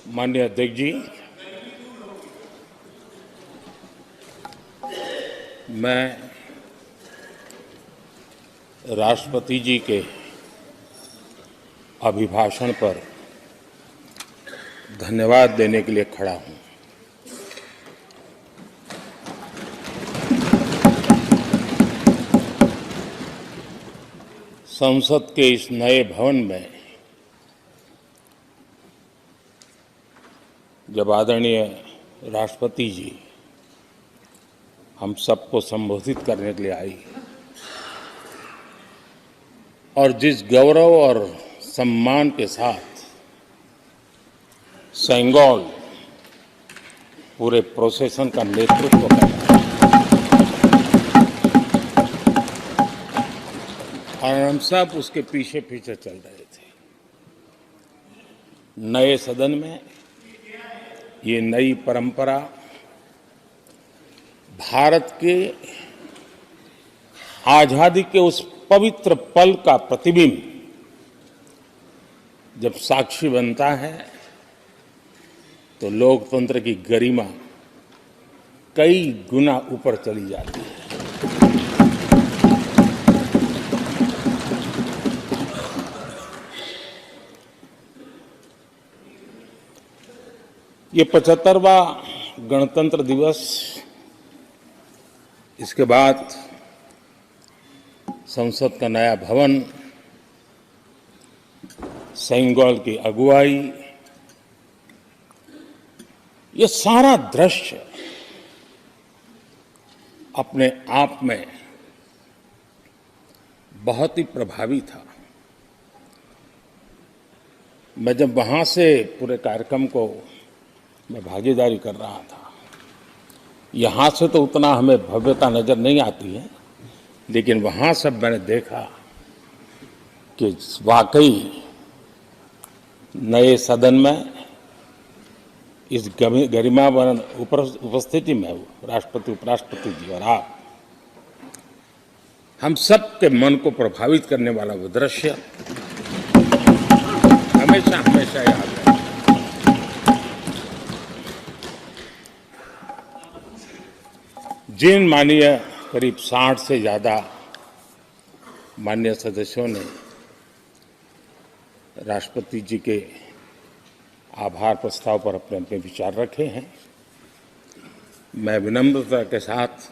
माननीय अध्यक्ष जी, मैं राष्ट्रपति जी के अभिभाषण पर धन्यवाद देने के लिए खड़ा हूं। संसद के इस नए भवन में जब आदरणीय राष्ट्रपति जी हम सबको संबोधित करने के लिए आई और जिस गौरव और सम्मान के साथ सेंगोल पूरे प्रोसेसन का नेतृत्व कर रहा है और हम सब उसके पीछे पीछे चल रहे थे। नए सदन में ये नई परंपरा भारत के आजादी के उस पवित्र पल का प्रतिबिंब जब साक्षी बनता है तो लोकतंत्र की गरिमा कई गुना ऊपर चली जाती है। ये 75वां गणतंत्र दिवस, इसके बाद संसद का नया भवन, सेंगोल की अगुवाई, ये सारा दृश्य अपने आप में बहुत ही प्रभावी था। मैं जब वहां से पूरे कार्यक्रम को मैं भागीदारी कर रहा था, यहाँ से तो उतना हमें भव्यता नजर नहीं आती है, लेकिन वहाँ सब मैंने देखा कि वाकई नए सदन में इस गरिमावान उपस्थिति में राष्ट्रपति, उपराष्ट्रपति जी और आप, हम सब के मन को प्रभावित करने वाला वो दृश्य हमेशा हमेशा याद है। जिन माननीय करीब 60 से ज़्यादा माननीय सदस्यों ने राष्ट्रपति जी के आभार प्रस्ताव पर अपने अपने विचार रखे हैं, मैं विनम्रता के साथ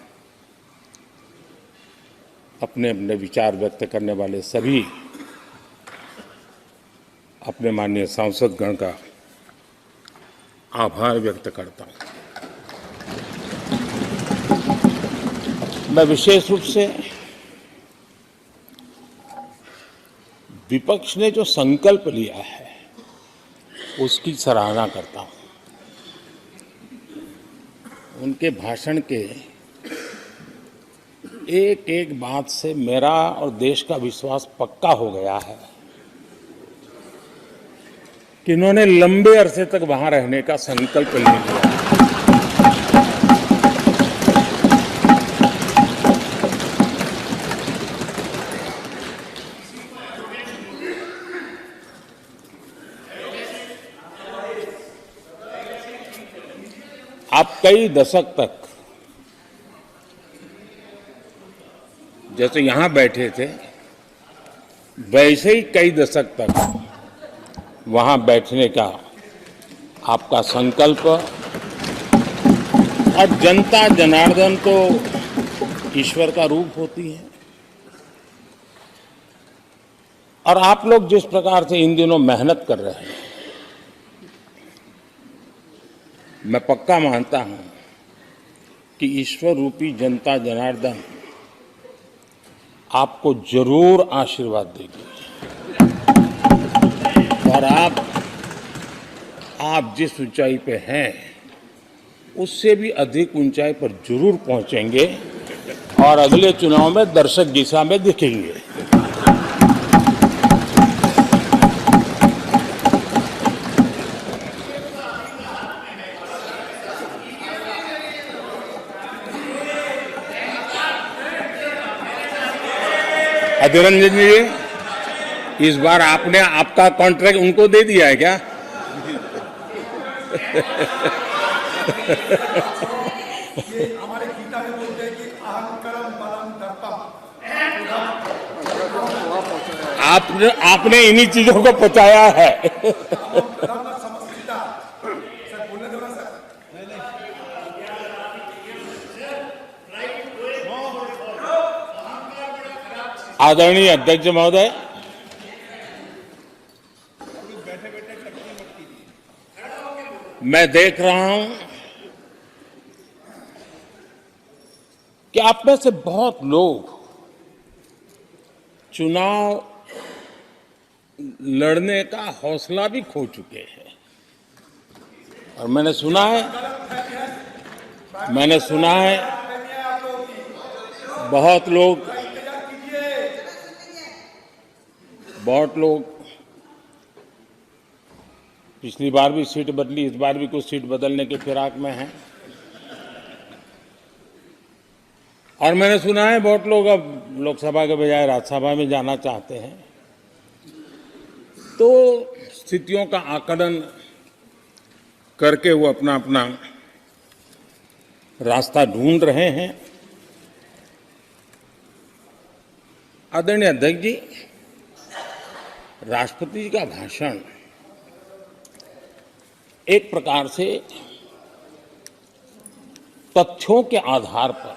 अपने अपने विचार व्यक्त करने वाले सभी अपने माननीय सांसदगण का आभार व्यक्त करता हूं। मैं विशेष रूप से विपक्ष ने जो संकल्प लिया है उसकी सराहना करता हूं। उनके भाषण के एक एक बात से मेरा और देश का विश्वास पक्का हो गया है कि इन्होंने लंबे अरसे तक वहां रहने का संकल्प ले लिया। आप कई दशक तक जैसे यहां बैठे थे वैसे ही कई दशक तक वहां बैठने का आपका संकल्प, और जनता जनार्दन तो ईश्वर का रूप होती है, और आप लोग जिस प्रकार से इन दिनों मेहनत कर रहे हैं, मैं पक्का मानता हूं कि ईश्वर रूपी जनता जनार्दन आपको जरूर आशीर्वाद देगी और आप जिस ऊंचाई पे हैं उससे भी अधिक ऊंचाई पर जरूर पहुंचेंगे और अगले चुनाव में दर्शक दिशा में दिखेंगे। अधीर रंजन जी, इस बार आपने आपका कॉन्ट्रैक्ट उनको दे दिया है क्या? ये हमारे गीता में बोलते हैं कि अहंकारम बलम दर्पम। आपने इन्हीं चीजों को पहुंचाया है। समस्या सर बोलने दो ना सर। आदरणीय अध्यक्ष महोदय, मैं देख रहा हूं कि आप में से बहुत लोग चुनाव लड़ने का हौसला भी खो चुके हैं। और मैंने सुना है बहुत लोग पिछली बार भी सीट बदली, इस बार भी कुछ सीट बदलने के फिराक में हैं। और मैंने सुना है बहुत लोग अब लोकसभा के बजाय राज्यसभा में जाना चाहते हैं। तो स्थितियों का आकलन करके वो अपना अपना रास्ता ढूंढ रहे हैं। आदरणीय अध्यक्ष जी, राष्ट्रपति जी का भाषण एक प्रकार से तथ्यों के आधार पर,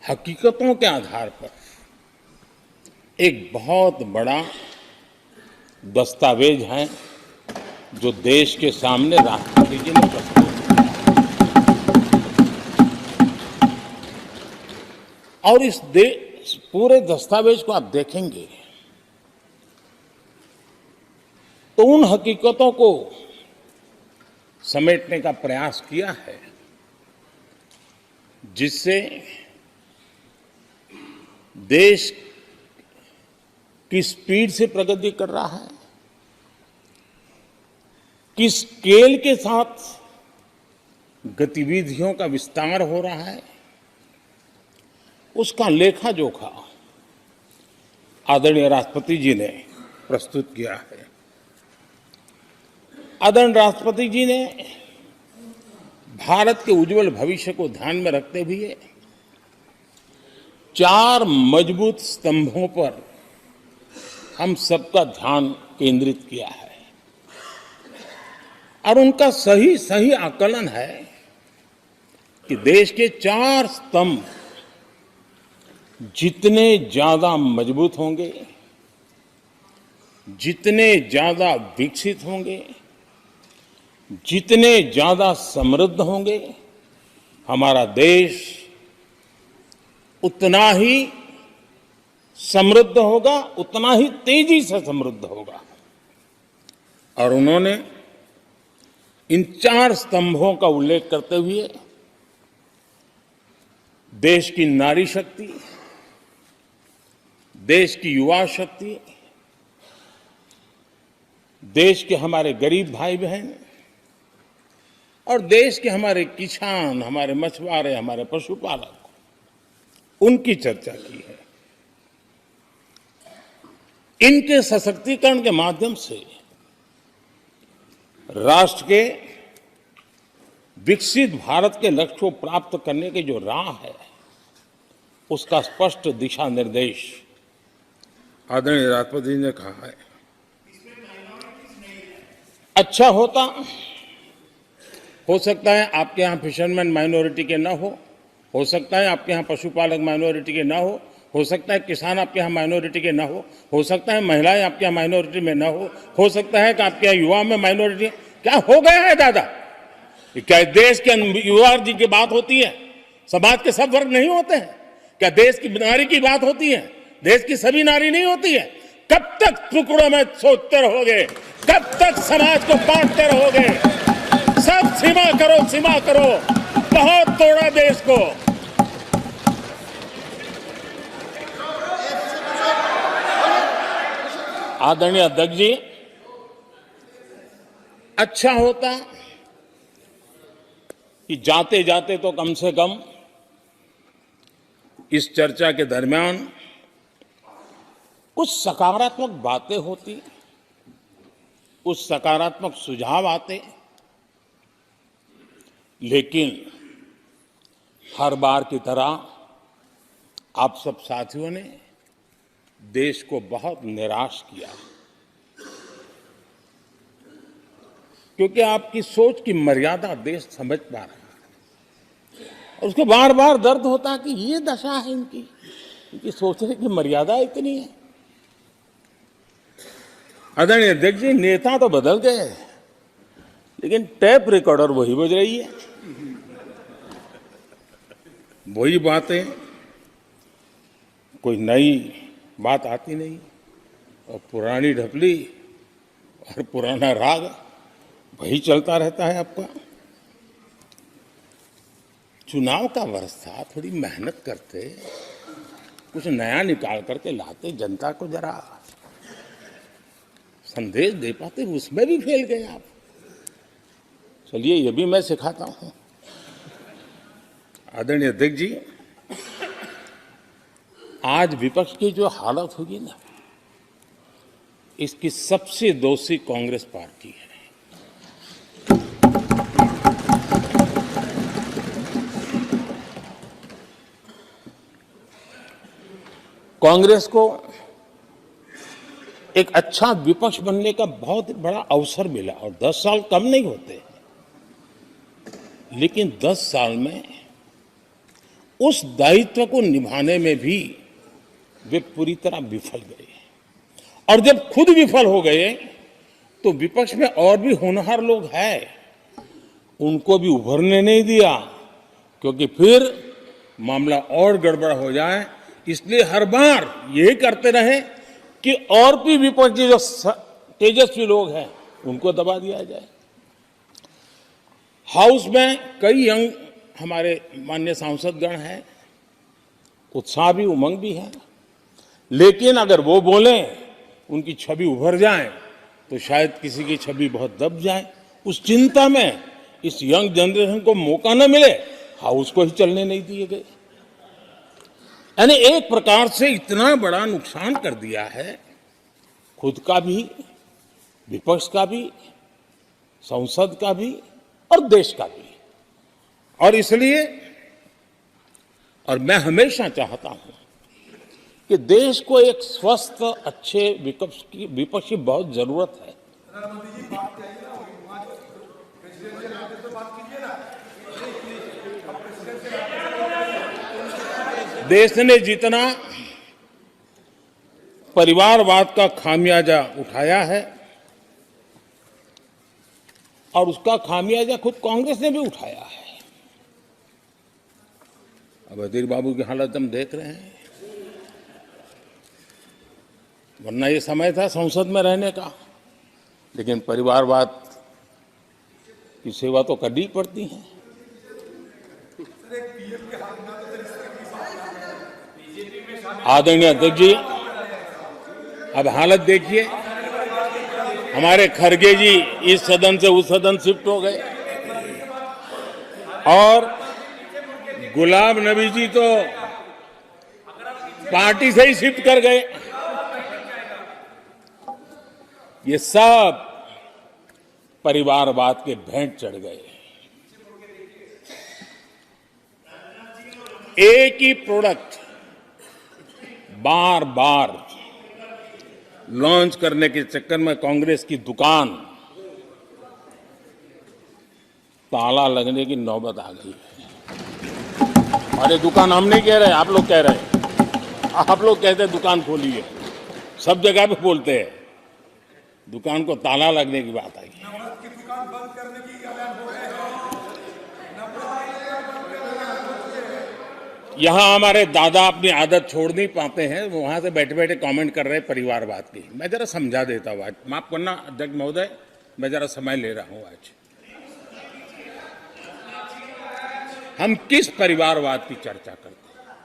हकीकतों के आधार पर एक बहुत बड़ा दस्तावेज है जो देश के सामने राष्ट्रपति जी ने प्रस्तुत किया। और इस पूरे दस्तावेज को आप देखेंगे तो उन हकीकतों को समेटने का प्रयास किया है जिससे देश किस स्पीड से प्रगति कर रहा है, किस स्केल के साथ गतिविधियों का विस्तार हो रहा है, उसका लेखा जोखा आदरणीय राष्ट्रपति जी ने प्रस्तुत किया है। आदरणीय राष्ट्रपति जी ने भारत के उज्जवल भविष्य को ध्यान में रखते हुए 4 मजबूत स्तंभों पर हम सबका ध्यान केंद्रित किया है। और उनका सही आकलन है कि देश के 4 स्तंभ जितने ज्यादा मजबूत होंगे, जितने ज्यादा विकसित होंगे, जितने ज्यादा समृद्ध होंगे, हमारा देश उतना ही समृद्ध होगा, उतना ही तेजी से समृद्ध होगा। और उन्होंने इन 4 स्तंभों का उल्लेख करते हुए देश की नारी शक्ति, देश की युवा शक्ति, देश के हमारे गरीब भाई बहन और देश के हमारे किसान, हमारे मछुआरे, हमारे पशुपालक, उनकी चर्चा की है। इनके सशक्तिकरण के माध्यम से राष्ट्र के विकसित भारत के लक्ष्य को प्राप्त करने की जो राह है, उसका स्पष्ट दिशा निर्देश आदरणीय राष्ट्रपति जी ने कहा है। अच्छा होता, हो सकता है आपके यहाँ फिशरमैन माइनॉरिटी के ना हो सकता है आपके यहाँ पशुपालक माइनॉरिटी के ना हो सकता है किसान आपके यहाँ माइनॉरिटी के ना हो सकता है महिलाएं आपके यहाँ माइनॉरिटी में ना हो सकता है कि आपके यहाँ युवा में माइनॉरिटी। क्या हो गया है दादा? क्या देश के युवा जी की बात होती है? समाज के सब वर्ग नहीं होते हैं? क्या देश की नारी की बात होती है? देश की सभी नारी नहीं होती है? कब तक टुकड़ों में सोचते रहोगे? कब तक समाज को बांटते रहोगे? सब सीमा करो। बहुत तोड़ा देश को। आदरणीय अध्यक्ष जी, अच्छा होता कि जाते जाते तो कम से कम इस चर्चा के दरमियान कुछ सकारात्मक बातें होती, कुछ सकारात्मक सुझाव आते, लेकिन हर बार की तरह आप सब साथियों ने देश को बहुत निराश किया, क्योंकि आपकी सोच की मर्यादा देश समझ पा रहा है। और उसको बार बार दर्द होता है कि ये दशा है इनकी सोचने की मर्यादा इतनी है। आदरणीय अध्यक्ष जी, नेता तो बदल गए, लेकिन टेप रिकॉर्डर वही बज रही है, वही बातें, कोई नई बात आती नहीं, और पुरानी ढपली और पुराना राग वही चलता रहता है आपका। चुनाव का वर्ष था, थोड़ी मेहनत करते, कुछ नया निकाल करके लाते, जनता को जरा संदेश दे पाते, उसमें भी फेल गए आप। चलिए, ये भी मैं सिखाता हूं। आदरणीय अध्यक्ष जी, आज विपक्ष की जो हालत होगी ना, इसकी सबसे दोषी कांग्रेस पार्टी है। कांग्रेस को एक अच्छा विपक्ष बनने का बहुत बड़ा अवसर मिला, और 10 साल कम नहीं होते, लेकिन 10 साल में उस दायित्व को निभाने में भी वे पूरी तरह विफल गए। और जब खुद विफल हो गए तो विपक्ष में और भी होनहार लोग हैं, उनको भी उभरने नहीं दिया, क्योंकि फिर मामला और गड़बड़ हो जाए। इसलिए हर बार यही करते रहे कि और भी विपक्षी जो तेजस्वी लोग हैं उनको दबा दिया जाए। हाउस में कई यंग हमारे माननीय सांसदगण हैं, उत्साह भी उमंग भी है, लेकिन अगर वो बोलें, उनकी छवि उभर जाए, तो शायद किसी की छवि बहुत दब जाए। उस चिंता में इस यंग जनरेशन को मौका न मिले, हाउस को ही चलने नहीं दिए गए। यानी एक प्रकार से इतना बड़ा नुकसान कर दिया है, खुद का भी, विपक्ष का भी, संसद का भी और देश का भी। और इसलिए, और मैं हमेशा चाहता हूं कि देश को एक स्वस्थ अच्छे विपक्ष की बहुत जरूरत है। प्रधानमंत्री जी, बात कही ना, वहाँ प्रेसिडेंशियल आते तो बात कीजिए ना। अब प्रेसिडेंशियल देश ने जितना परिवारवाद का खामियाजा उठाया है, और उसका खामियाजा खुद कांग्रेस ने भी उठाया है। अब अधीर बाबू की हालत हम देख रहे हैं, वरना ये समय था संसद में रहने का, लेकिन परिवारवाद की सेवा तो करनी पड़ती है। आदरणीय अध्यक्ष जी, अब हालत देखिए, हमारे खरगे जी इस सदन से उस सदन शिफ्ट हो गए, और गुलाम नबी जी तो पार्टी से ही शिफ्ट कर गए। ये सब परिवारवाद के भेंट चढ़ गए। एक ही प्रोडक्ट बार बार लॉन्च करने के चक्कर में कांग्रेस की दुकान ताला लगने की नौबत आ गई है। अरे दुकान हम नहीं कह रहे, आप लोग कह रहे हैं। आप लोग कहते हैं दुकान खोलिए, सब जगह पे बोलते हैं, दुकान को ताला लगने की बात आई। नवरत्न की दुकान बंद करने की ऐलान हो रहे हैं। यहां हमारे दादा अपनी आदत छोड़ नहीं पाते हैं, वहां से बैठे बैठे कमेंट कर रहे हैं परिवारवाद की। मैं जरा समझा देता हूं, आज माफ करना अध्यक्ष महोदय, मैं जरा समय ले रहा हूं। आज हम किस परिवारवाद की चर्चा करते हैं?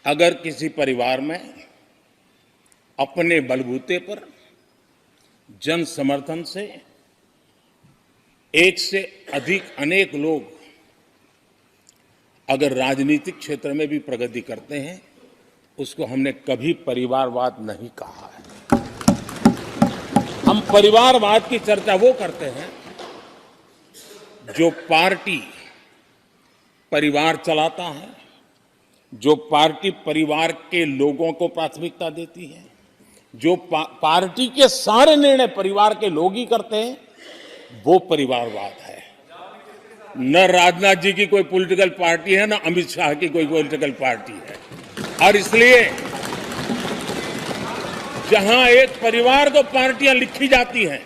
अगर किसी परिवार में अपने बलबूते पर जन समर्थन से एक से अधिक अनेक लोग अगर राजनीतिक क्षेत्र में भी प्रगति करते हैं, उसको हमने कभी परिवारवाद नहीं कहा है। हम परिवारवाद की चर्चा वो करते हैं जो पार्टी परिवार चलाता है, जो पार्टी परिवार के लोगों को प्राथमिकता देती है, जो पार्टी के सारे निर्णय परिवार के लोग ही करते हैं, वो परिवारवाद है। न राजनाथ जी की कोई पॉलिटिकल पार्टी है, न अमित शाह की कोई पॉलिटिकल पार्टी है। और इसलिए जहां एक परिवार को पार्टियां लिखी जाती हैं,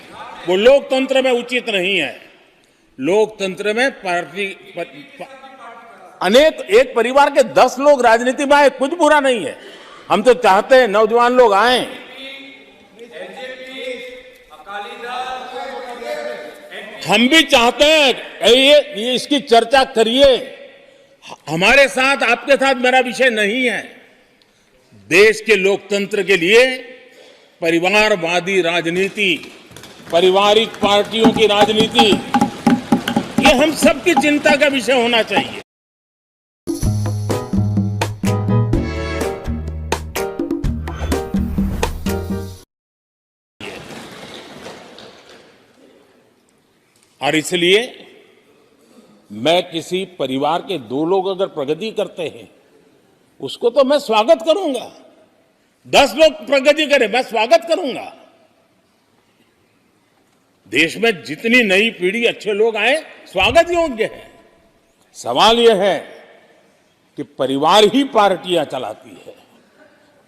वो लोकतंत्र में उचित नहीं है। लोकतंत्र में पार्टी अनेक एक परिवार के 10 लोग राजनीति में आए, कुछ बुरा नहीं है। हम तो चाहते हैं नौजवान लोग आए। हम भी चाहते हैं ये इसकी चर्चा करिए। हमारे साथ आपके साथ मेरा विषय नहीं है। देश के लोकतंत्र के लिए परिवारवादी राजनीति, पारिवारिक पार्टियों की राजनीति, ये हम सबकी चिंता का विषय होना चाहिए। और इसलिए मैं किसी परिवार के 2 लोग अगर प्रगति करते हैं, उसको तो मैं स्वागत करूंगा। 10 लोग प्रगति करें, मैं स्वागत करूंगा। देश में जितनी नई पीढ़ी अच्छे लोग आए, स्वागत योग्य है। सवाल यह है कि परिवार ही पार्टियां चलाती है।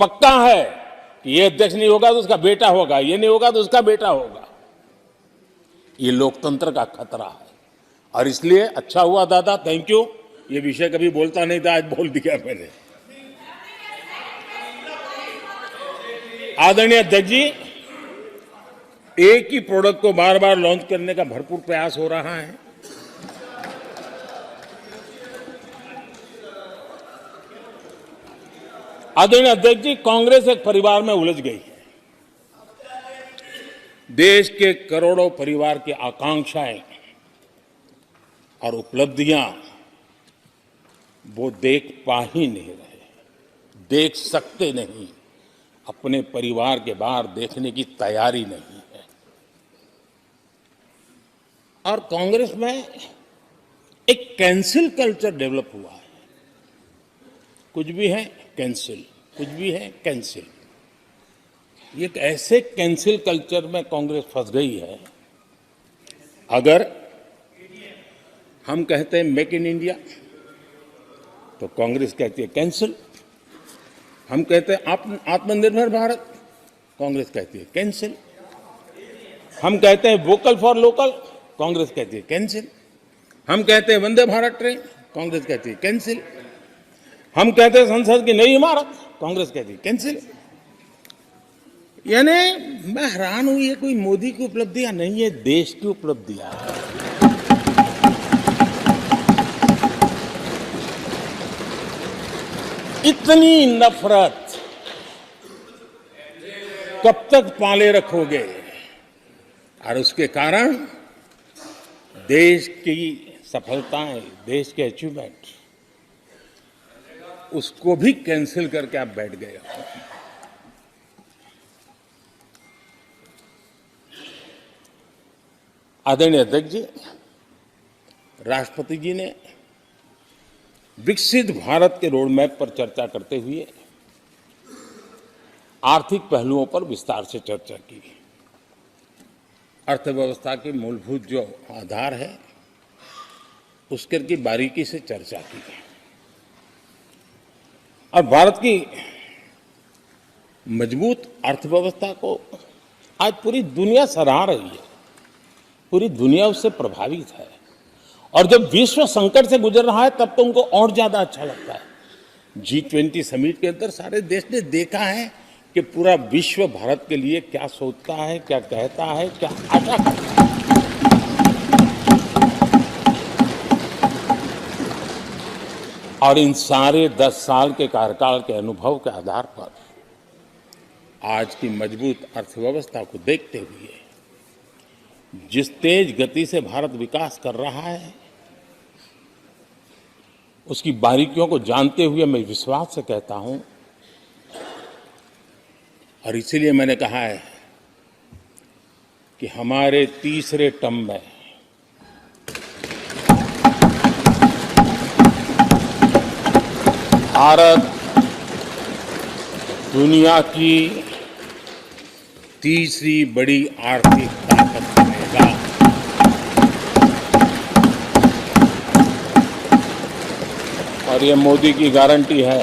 पक्का है कि ये अध्यक्ष नहीं होगा तो उसका बेटा होगा, ये नहीं होगा तो उसका बेटा होगा। ये लोकतंत्र का खतरा है। और इसलिए अच्छा हुआ दादा, थैंक यू। ये विषय कभी बोलता नहीं था, आज बोल दिया मैंने। आदरणीय अध्यक्ष जी, एक ही प्रोडक्ट को बार बार लॉन्च करने का भरपूर प्रयास हो रहा है। आदरणीय अध्यक्ष जी, कांग्रेस एक परिवार में उलझ गई है। देश के करोड़ों परिवार की आकांक्षाएं और उपलब्धियां वो देख पा ही नहीं रहे, देख सकते नहीं। अपने परिवार के बाहर देखने की तैयारी नहीं है। और कांग्रेस में एक कैंसिल कल्चर डेवलप हुआ है। कुछ भी है कैंसिल, कुछ भी है कैंसिल। एक ऐसे कैंसिल कल्चर में कांग्रेस फंस गई है। अगर हम कहते हैं मेक इन इंडिया तो कांग्रेस कहती है कैंसिल। हम कहते हैं आत्मनिर्भर भारत, कांग्रेस कहती है कैंसिल। हम कहते हैं वोकल फॉर लोकल, कांग्रेस कहती है कैंसिल। हम कहते हैं वंदे भारत ट्रेन, कांग्रेस कहती है कैंसिल। हम कहते हैं संसद की नई इमारत, कांग्रेस कहती है कैंसिल। यानी मैं हैरान हूं, ये कोई मोदी की उपलब्धियां नहीं है, देश की उपलब्धियां है। इतनी नफरत कब तक पाले रखोगे? और उसके कारण देश की सफलताएं, देश के अचीवमेंट, उसको भी कैंसिल करके आप बैठ गए हो। आदरणीय अध्यक्ष जी, राष्ट्रपति जी ने विकसित भारत के रोड मैप पर चर्चा करते हुए आर्थिक पहलुओं पर विस्तार से चर्चा की। अर्थव्यवस्था के मूलभूत जो आधार है उसके की बारीकी से चर्चा की और भारत की मजबूत अर्थव्यवस्था को आज पूरी दुनिया सराह रही है। पूरी दुनिया उससे प्रभावित है और जब विश्व संकट से गुजर रहा है तब तो उनको और ज्यादा अच्छा लगता है। G20 समिट के अंदर सारे देश ने देखा है कि पूरा विश्व भारत के लिए क्या सोचता है, क्या कहता है, क्या आशा करता है। और इन सारे 10 साल के कार्यकाल के अनुभव के आधार पर आज की मजबूत अर्थव्यवस्था को देखते हुए जिस तेज गति से भारत विकास कर रहा है, उसकी बारीकियों को जानते हुए मैं विश्वास से कहता हूं और इसीलिए मैंने कहा है कि हमारे तीसरे टर्म में भारत दुनिया की तीसरी बड़ी आर्थिक ताकत बनेगा। और ये मोदी की गारंटी है।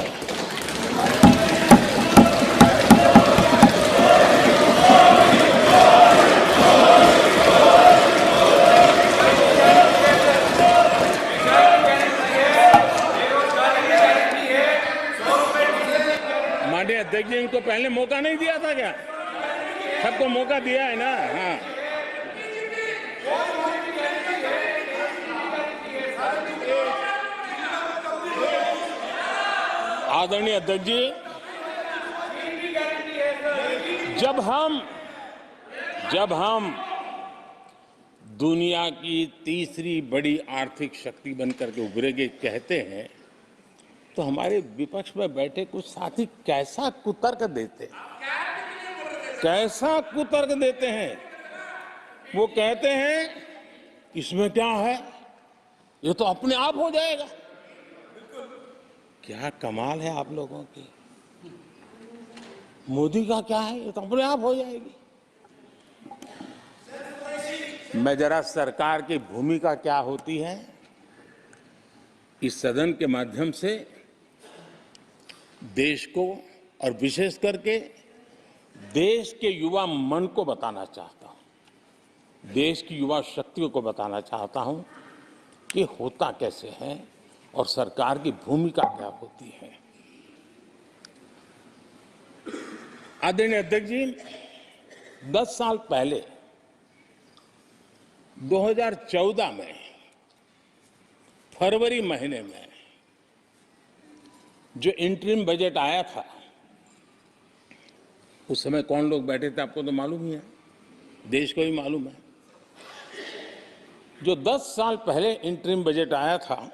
माननीय अध्यक्ष जी, इनको पहले मौका नहीं दिया था क्या? सबको मौका दिया है ना? हाँ, आदरणीय अध्यक्ष जी, जब हम दुनिया की तीसरी बड़ी आर्थिक शक्ति बनकर के उभरेंगे कहते हैं, तो हमारे विपक्ष में बैठे कुछ साथी कैसा कुतर्क देते हैं। वो कहते हैं इसमें क्या है, ये तो अपने आप हो जाएगा। क्या कमाल है आप लोगों की। मोदी का क्या है, ये तो अपने आप हो जाएगी। मैं जरा सरकार की भूमिका क्या होती है इस सदन के माध्यम से देश को और विशेष करके देश के युवा मन को बताना चाहता हूं, देश की युवा शक्तियों को बताना चाहता हूं कि होता कैसे है और सरकार की भूमिका क्या होती है। आदरणीय अध्यक्ष जी, 10 साल पहले 2014 में फरवरी महीने में जो इंटरिम बजट आया था, उस समय कौन लोग बैठे थे आपको तो मालूम ही है, देश को ही मालूम है। जो 10 साल पहले इंटरिम बजट आया था,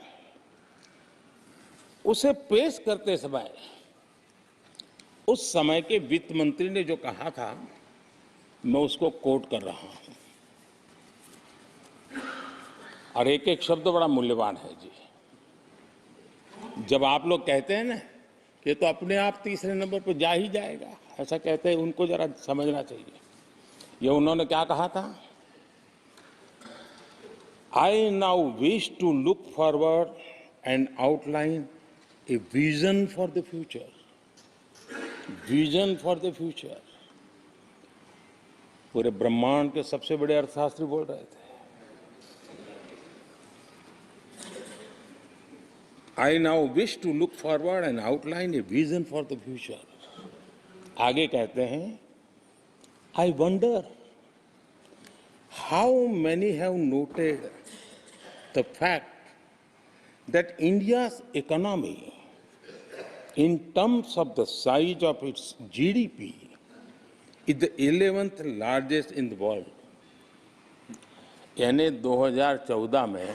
उसे पेश करते समय उस समय के वित्त मंत्री ने जो कहा था, मैं उसको कोट कर रहा हूं। और एक एक शब्द बड़ा मूल्यवान है जी। जब आप लोग कहते हैं ना कि तो अपने आप तीसरे नंबर पर जा ही जाएगा, ऐसा कहते हैं, उनको जरा समझना चाहिए। ये उन्होंने क्या कहा था, I now wish to look forward and outline a vision for the future. Vision for the future. पूरे ब्रह्मांड के सबसे बड़े अर्थशास्त्री बोल रहे थे। I now wish to look forward and outline a vision for the future. आगे कहते हैं, I wonder how many have noted the fact that India's economy, in terms of the size of its GDP, is the 11th largest in the world. यानी 2014 में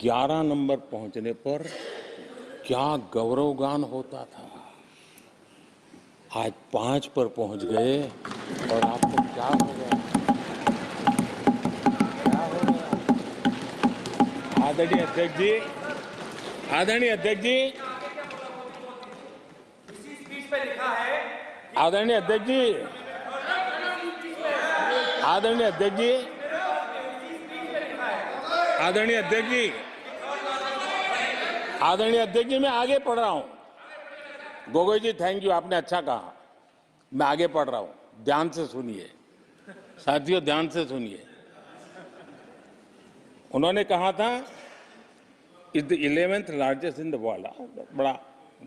11 number पहुंचने पर क्या गौरवगान होता था। आज 5 पर पहुंच गए और आपको क्या हो गया, क्या हो गया? आदरणीय अध्यक्ष जी, आदरणीय अध्यक्ष जी, आदरणीय अध्यक्ष जी, आदरणीय अध्यक्ष जी, आदरणीय अध्यक्ष जी, आदरणीय अध्यक्ष जी, मैं आगे पढ़ रहा हूं। गोगोई जी, थैंक यू, आपने अच्छा कहा। मैं आगे पढ़ रहा हूं, ध्यान से सुनिए साथियों, ध्यान से सुनिए। उन्होंने कहा था is the 11th largest in the world. बड़ा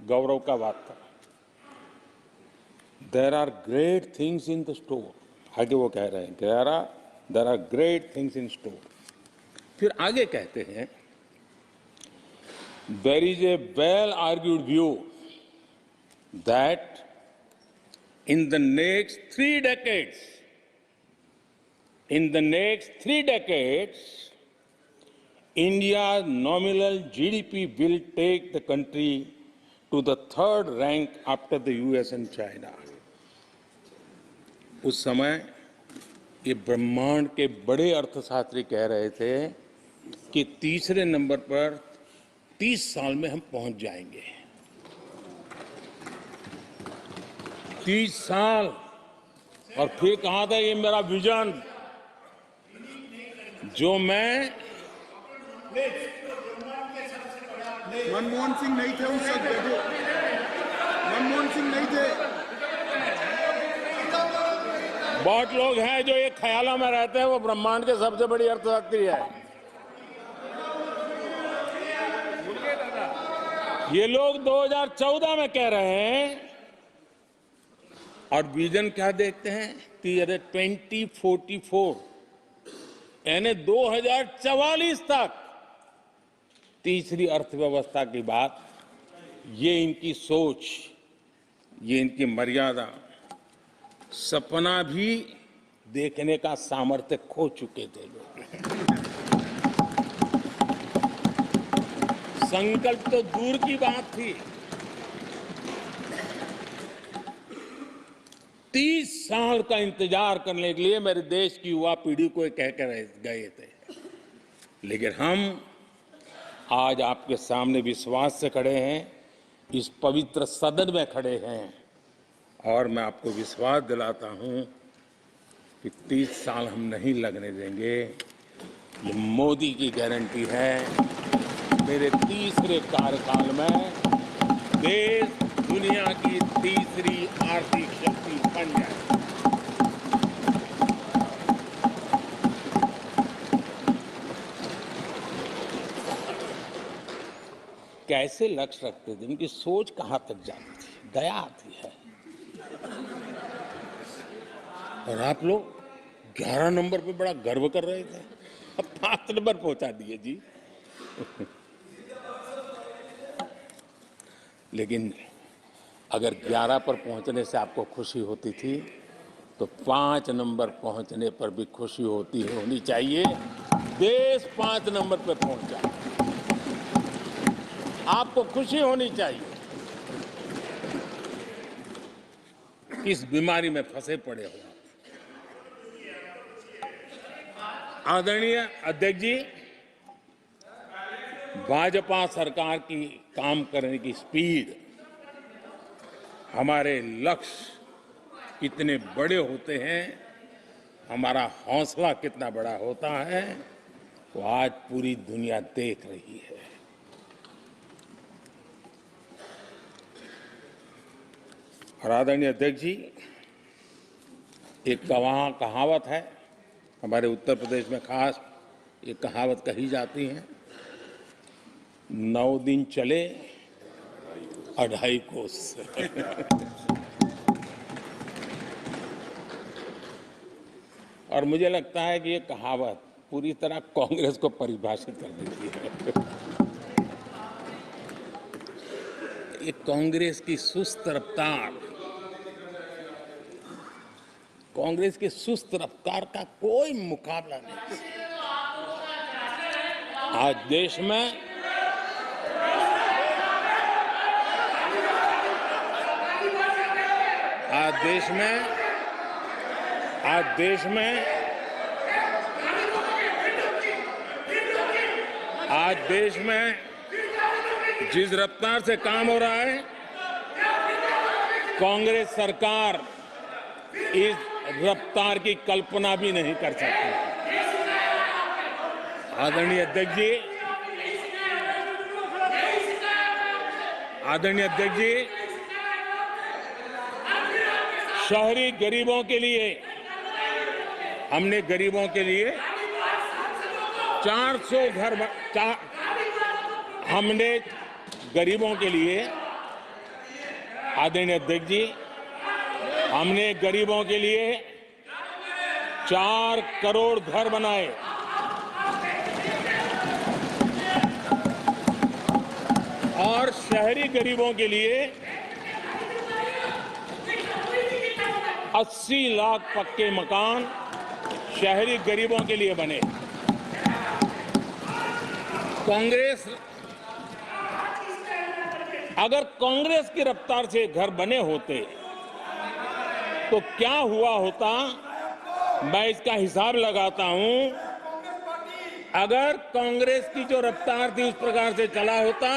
गौरव का बात था। There are great things in the store. आगे वो कह रहे हैं there are great things in store. फिर आगे कहते हैं, there is a well argued view that in the next 3 decades, India's nominal GDP will take the country to the 3rd rank after the US and China. उस समय ये ब्रह्मांड के बड़े अर्थशास्त्री कह रहे थे कि तीसरे नंबर पर 30 साल में हम पहुंच जाएंगे। 30 साल। और फिर कहा था ये मेरा विजन, जो मैं मनमोहन सिंह नहीं थे उस वक्त, देखो मनमोहन सिंह नहीं थे। बहुत लोग हैं जो ये ख्यालों में रहते हैं वो ब्रह्मांड के सबसे बड़ी अर्थशास्त्री है। ये लोग 2014 में कह रहे हैं और विजन क्या देखते हैं 2044, यानी 2044 तक तीसरी अर्थव्यवस्था की बात। ये इनकी सोच, ये इनकी मर्यादा, सपना भी देखने का सामर्थ्य खो चुके थे लोग। संकल्प तो दूर की बात थी। 30 साल का इंतजार करने के लिए मेरे देश की युवा पीढ़ी को कह कर गए थे, लेकिन हम आज आपके सामने विश्वास से खड़े हैं, इस पवित्र सदन में खड़े हैं, और मैं आपको विश्वास दिलाता हूं कि 30 साल हम नहीं लगने देंगे। ये मोदी की गारंटी है। मेरे तीसरे कार्यकाल में देश दुनिया की तीसरी आर्थिक शक्ति बन जाए। कैसे लक्ष्य रखते थे, उनकी सोच कहां तक जाती थी, दया आती है। और आप लोग 11 नंबर पे बड़ा गर्व कर रहे थे, अब 5 नंबर पहुंचा दिए जी। लेकिन अगर 11 पर पहुंचने से आपको खुशी होती थी तो 5 नंबर पहुंचने पर भी खुशी होनी चाहिए। देश 5 नंबर पे पहुंचा, आपको खुशी होनी चाहिए। इस बीमारी में फंसे पड़े हो। आदरणीय अध्यक्ष जी, भाजपा सरकार की काम करने की स्पीड, हमारे लक्ष्य कितने बड़े होते हैं, हमारा हौसला कितना बड़ा होता है, वो आज पूरी दुनिया देख रही है। और आदरणीय अध्यक्ष जी, एक कहावत है हमारे उत्तर प्रदेश में, खास एक कहावत कही जाती है, 9 दिन चले 2.5 कोस। और मुझे लगता है कि ये कहावत पूरी तरह कांग्रेस को परिभाषित कर देती है। ये कांग्रेस की सुस्त रफ्तार, कांग्रेस की सुस्त रफ्तार का कोई मुकाबला नहीं। आज देश में जिस रफ्तार से काम हो रहा है, कांग्रेस सरकार इस रफ्तार की कल्पना भी नहीं कर सकती। आदरणीय अध्यक्ष जी, शहरी गरीबों के लिए हमने 400 घर हमने गरीबों के लिए, आदरणीय अध्यक्ष जी, हमने गरीबों के लिए 4 करोड़ घर बनाए। और शहरी गरीबों के लिए 80 लाख पक्के मकान शहरी गरीबों के लिए बने। अगर कांग्रेस की रफ्तार से घर बने होते तो क्या हुआ होता मैं इसका हिसाब लगाता हूं, अगर कांग्रेस की जो रफ्तार थी उस प्रकार से चला होता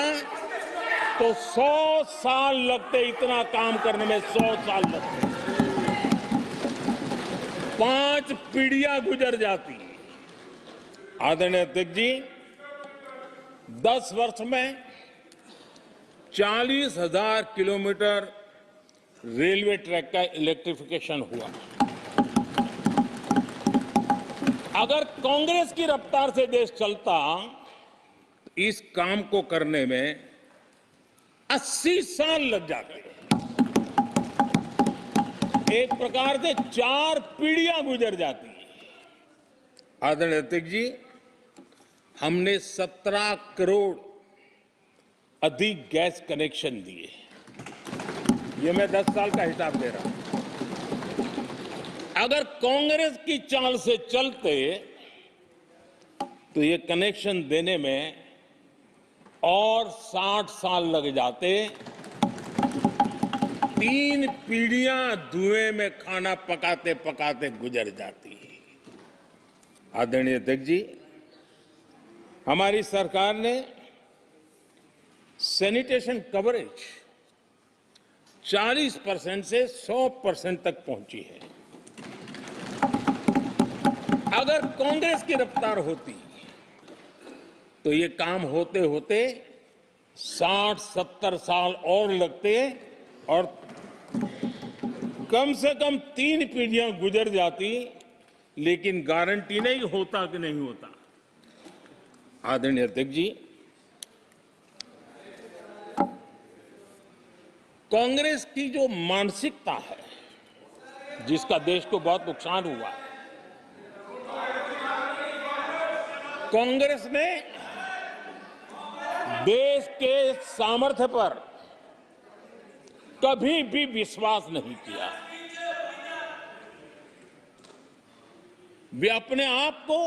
तो 100 साल लगते इतना काम करने में, 100 साल लगते, 5 पीढ़ियां गुजर जाती। आदरणीय अध्यक्ष जी, 10 वर्ष में 40,000 किलोमीटर रेलवे ट्रैक का इलेक्ट्रिफिकेशन हुआ। अगर कांग्रेस की रफ्तार से देश चलता तो इस काम को करने में 80 साल लग जाते। एक प्रकार से 4 पीढ़ियां गुजर जाती। आदरणीय अध्यक्ष जी, हमने 17 करोड़ अधिक गैस कनेक्शन दिए। ये मैं 10 साल का हिसाब दे रहा हूं। अगर कांग्रेस की चाल से चलते तो ये कनेक्शन देने में और 60 साल लग जाते। 3 पीढ़ियां धुएं में खाना पकाते पकाते गुजर जाती। आदरणीय अध्यक्ष जी, हमारी सरकार ने सैनिटेशन कवरेज 40% से 100% तक पहुंची है। अगर कांग्रेस की रफ्तार होती तो ये काम होते होते 60-70 साल और लगते और कम से कम 3 पीढ़ियां गुजर जाती, लेकिन गारंटी नहीं होता कि नहीं होता। आदरणीय अध्यक्ष जी, कांग्रेस की जो मानसिकता है, जिसका देश को बहुत नुकसान हुआ है, कांग्रेस ने देश के सामर्थ्य पर कभी भी विश्वास नहीं किया। वे अपने आप को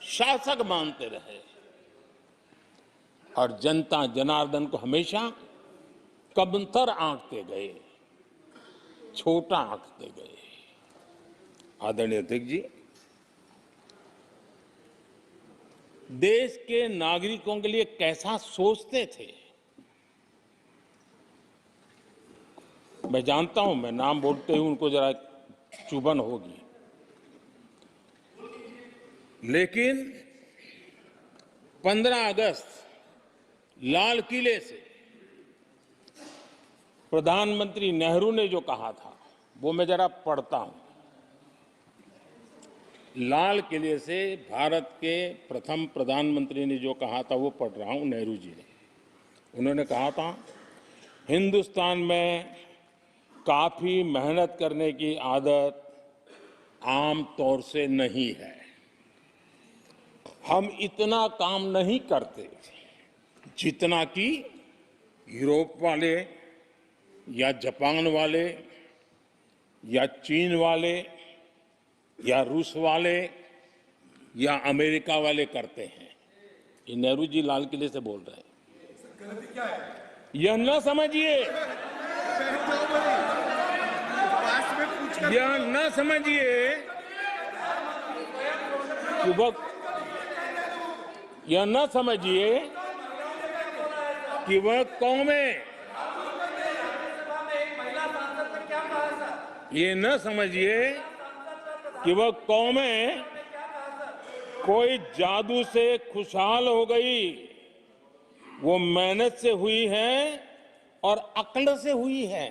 शासक मानते रहे और जनता जनार्दन को हमेशा कमतर आंकते गए, छोटा आंकते गए। आदरणीय अध्यक्ष जी, देश के नागरिकों के लिए कैसा सोचते थे, मैं जानता हूं, मैं नाम बोलते ही उनको जरा चुभन होगी, लेकिन 15 अगस्त लाल किले से प्रधानमंत्री नेहरू ने जो कहा था वो मैं जरा पढ़ता हूं। लाल किले से भारत के प्रथम प्रधानमंत्री ने जो कहा था वो पढ़ रहा हूं, नेहरू जी ने। उन्होंने कहा था, हिंदुस्तान में काफी मेहनत करने की आदत आम तौर से नहीं है। हम इतना काम नहीं करते जितना कि यूरोप वाले या जापान वाले या चीन वाले या रूस वाले या अमेरिका वाले करते हैं। ये नेहरू जी लाल किले से बोल रहे हैं। यह न समझिए, यह न समझिए कि वह, यह न समझिए कि वह कौमें, ये न समझिए कि वह कौमें कोई जादू से खुशहाल हो गई। वो मेहनत से हुई है और अक्ल से हुई है।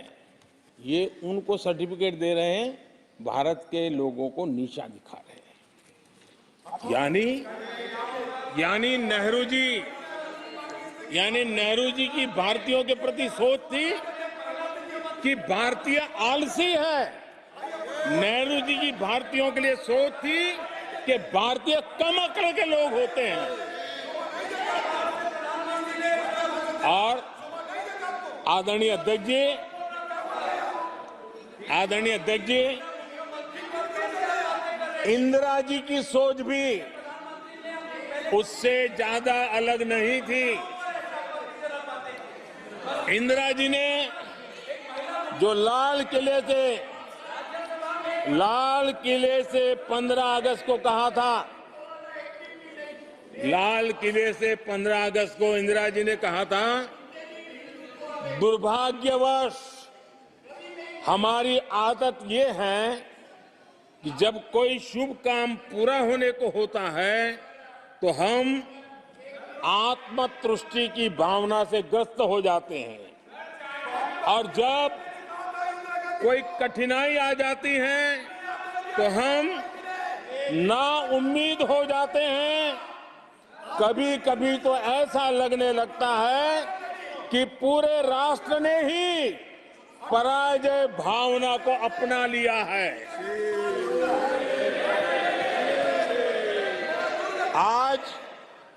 ये उनको सर्टिफिकेट दे रहे हैं, भारत के लोगों को नीचा दिखा रहे हैं। यानी नेहरू जी की भारतीयों के प्रति सोच थी कि भारतीय आलसी है। नेहरू जी की भारतीयों के लिए सोच थी कि भारतीय कम अक्ल के लोग होते हैं। और आदरणीय अध्यक्ष जी, इंदिरा जी की सोच भी उससे ज्यादा अलग नहीं थी। इंदिरा जी ने जो लाल किले से लाल किले से 15 अगस्त को कहा था, लाल किले से 15 अगस्त को इंदिरा जी ने कहा था, दुर्भाग्यवश हमारी आदत ये है कि जब कोई शुभ काम पूरा होने को होता है तो हम आत्मतुष्टि की भावना से ग्रस्त हो जाते हैं और जब कोई कठिनाई आ जाती है तो हम ना उम्मीद हो जाते हैं। कभी कभी तो ऐसा लगने लगता है कि पूरे राष्ट्र ने ही पराजय भावना को अपना लिया है। आज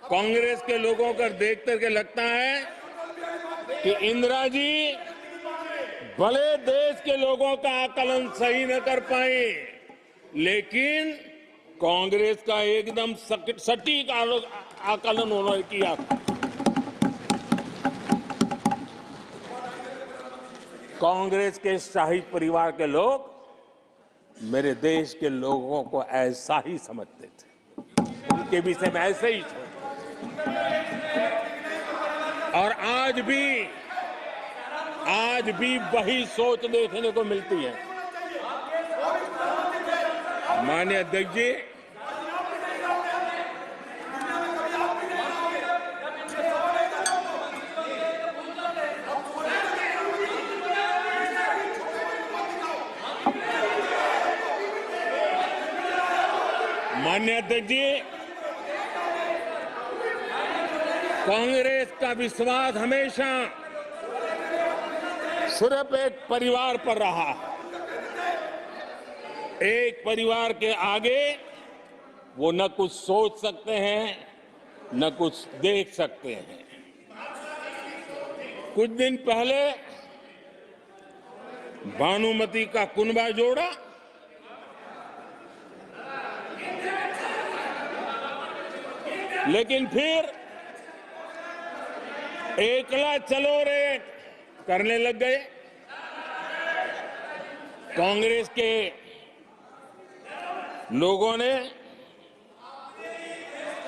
कांग्रेस के लोगों को देख करके लगता है कि इंदिरा जी भले देश के लोगों का आकलन सही न कर पाए, लेकिन कांग्रेस का एकदम सटीक आकलन उन्होंने किया था। कांग्रेस के शाही परिवार के लोग मेरे देश के लोगों को ऐसा ही समझते थे, उनके विषय में ऐसे ही सोचते। और आज भी वही सोच देखने को मिलती है। माननीय अध्यक्ष जी, कांग्रेस का विश्वास हमेशा सिर्फ एक परिवार पर रहा है। एक परिवार के आगे वो न कुछ सोच सकते हैं, न कुछ देख सकते हैं। कुछ दिन पहले भानुमति का कुनबा जोड़ा, लेकिन फिर एकला चलो रे करने लग गए। कांग्रेस के लोगों ने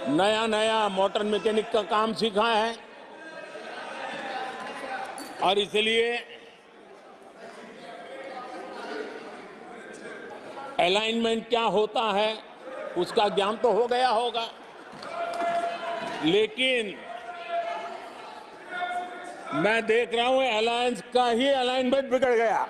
नया नया मोटर मैकेनिक का काम सीखा है और इसलिए अलाइनमेंट क्या होता है उसका ज्ञान तो हो गया होगा, लेकिन मैं देख रहा हूं अलायंस का ही अलाइनमेंट बिगड़ गया।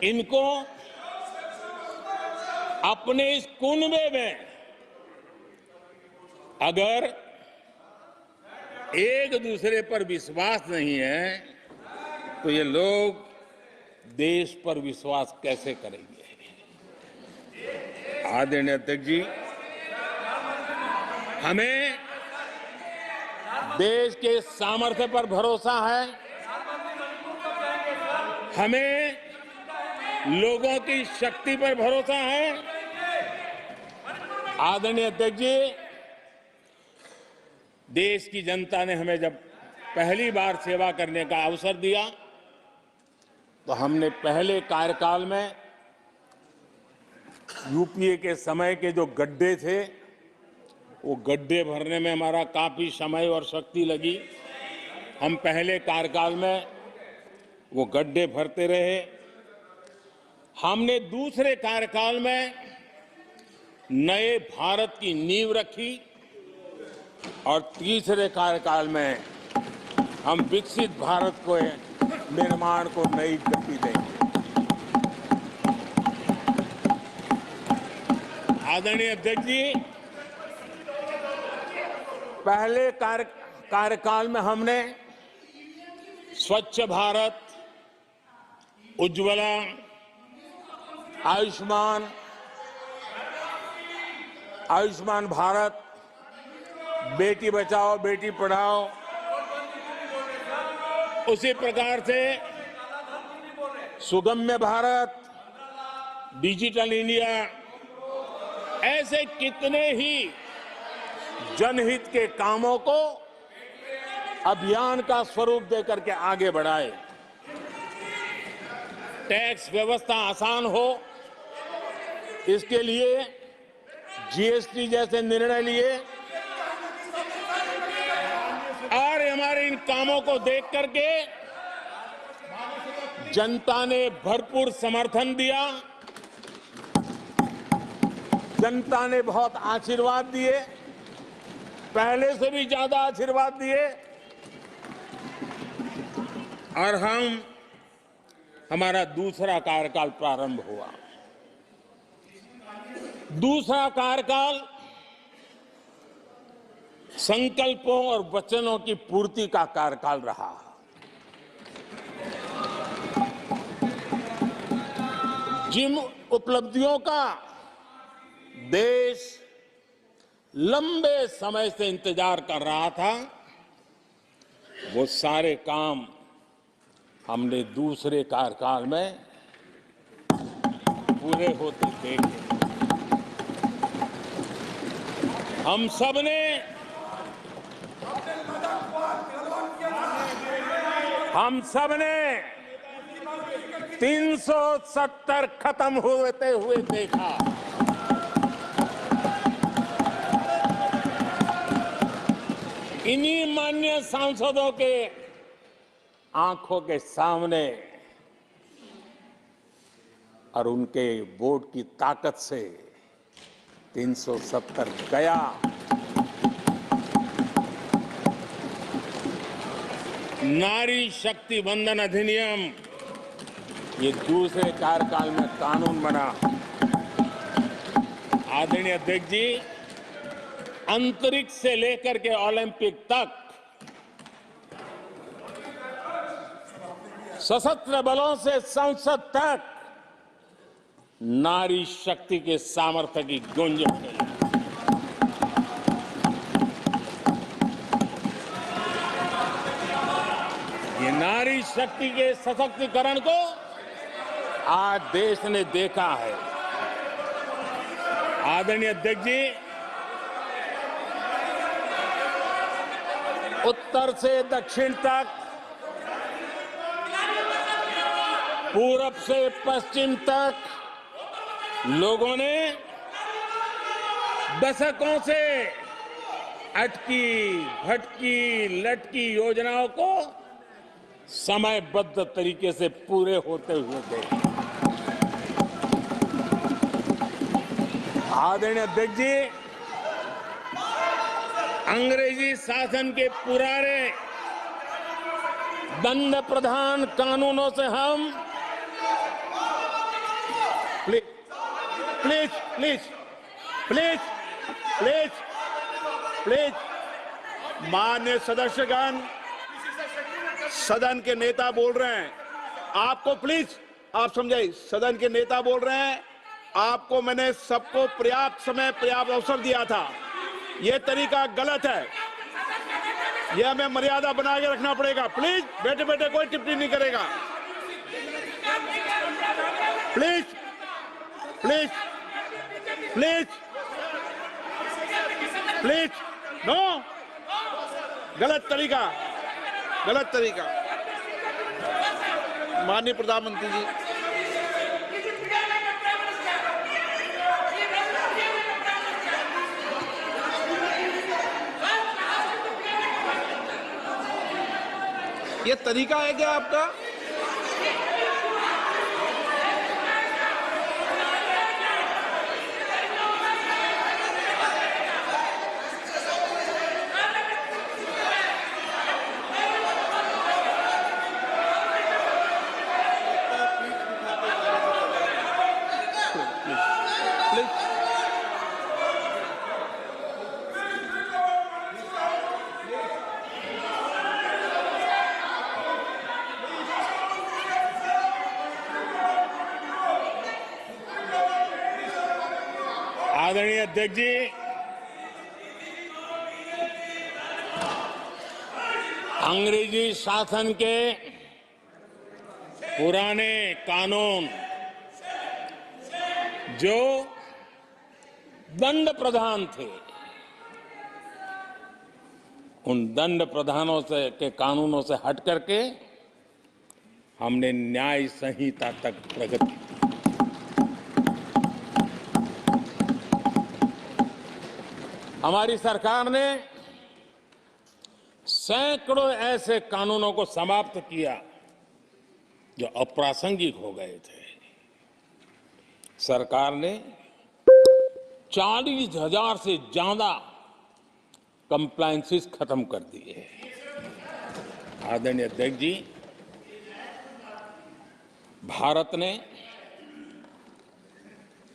इनको अपने इस कुनबे में अगर एक दूसरे पर विश्वास नहीं है तो ये लोग देश पर विश्वास कैसे करेंगे। आदरणीय अध्यक्ष जी, हमें देश के सामर्थ्य पर भरोसा है, हमें लोगों की शक्ति पर भरोसा है। आदरणीय अध्यक्ष जी, देश की जनता ने हमें जब पहली बार सेवा करने का अवसर दिया तो हमने पहले कार्यकाल में यूपीए के समय के जो गड्ढे थे वो गड्ढे भरने में हमारा काफी समय और शक्ति लगी। हम पहले कार्यकाल में वो गड्ढे भरते रहे। हमने दूसरे कार्यकाल में नए भारत की नींव रखी और तीसरे कार्यकाल में हम विकसित भारत को निर्माण को नई गति देंगे। आदरणीय अध्यक्ष जी, पहले कार्यकाल में हमने स्वच्छ भारत, उज्ज्वला, आयुष्मान भारत, बेटी बचाओ बेटी पढ़ाओ, उसी प्रकार से सुगम्य भारत, डिजिटल इंडिया, ऐसे कितने ही जनहित के कामों को अभियान का स्वरूप देकर के आगे बढ़ाए। टैक्स व्यवस्था आसान हो, इसके लिए जीएसटी जैसे निर्णय लिए और हमारे इन कामों को देख करके जनता ने भरपूर समर्थन दिया। जनता ने बहुत आशीर्वाद दिए, पहले से भी ज्यादा आशीर्वाद दिए और हमारा दूसरा कार्यकाल प्रारंभ हुआ। दूसरा कार्यकाल संकल्पों और वचनों की पूर्ति का कार्यकाल रहा। जिन उपलब्धियों का देश लंबे समय से इंतजार कर रहा था, वो सारे काम हमने दूसरे कार्यकाल में पूरे होते देखे। हम सब ने 370 खत्म होते हुए देखा। इन्हीं माननीय सांसदों के आंखों के सामने और उनके वोट की ताकत से 370 गया। नारी शक्ति वंदन अधिनियम ये दूसरे कार्यकाल में कानून बना। आदरणीय अध्यक्ष जी, अंतरिक्ष से लेकर के ओलंपिक तक सशस्त्र बलों से संसद तक नारी शक्ति के सामर्थ्य की गूंज उठी। ये नारी शक्ति के सशक्तिकरण को आज देश ने देखा है। आदरणीय अध्यक्ष जी, उत्तर से दक्षिण तक, पूरब से पश्चिम तक लोगों ने दशकों से अटकी भटकी लटकी योजनाओं को समयबद्ध तरीके से पूरे होते हुए देखा। आदरणीय अध्यक्ष जी, अंग्रेजी शासन के पुराने दंड प्रधान कानूनों से हम प्लीज माननीय सदस्यगण, सदन के नेता बोल रहे हैं, आपको प्लीज आप समझाइए। सदन के नेता बोल रहे हैं, आपको मैंने सबको पर्याप्त समय पर्याप्त अवसर दिया था। यह तरीका गलत है, यह हमें मर्यादा बना के रखना पड़ेगा। प्लीज बैठे बैठे कोई टिप्पणी नहीं करेगा। Please please please please no, गलत तरीका, गलत तरीका। माननीय प्रधानमंत्री जी, ये तरीका है क्या आपका? आदरणीय अध्यक्ष जी, अंग्रेजी शासन के पुराने कानून जो दंड प्रधान थे। उन दंड प्रधानों से के कानूनों से हट करके हमने न्याय संहिता तक प्रगति की। हमारी सरकार ने सैकड़ों ऐसे कानूनों को समाप्त किया जो अप्रासंगिक हो गए थे। सरकार ने 40,000 से ज्यादा कंप्लायंसेस खत्म कर दिए। आदरणीय अध्यक्ष जी, भारत ने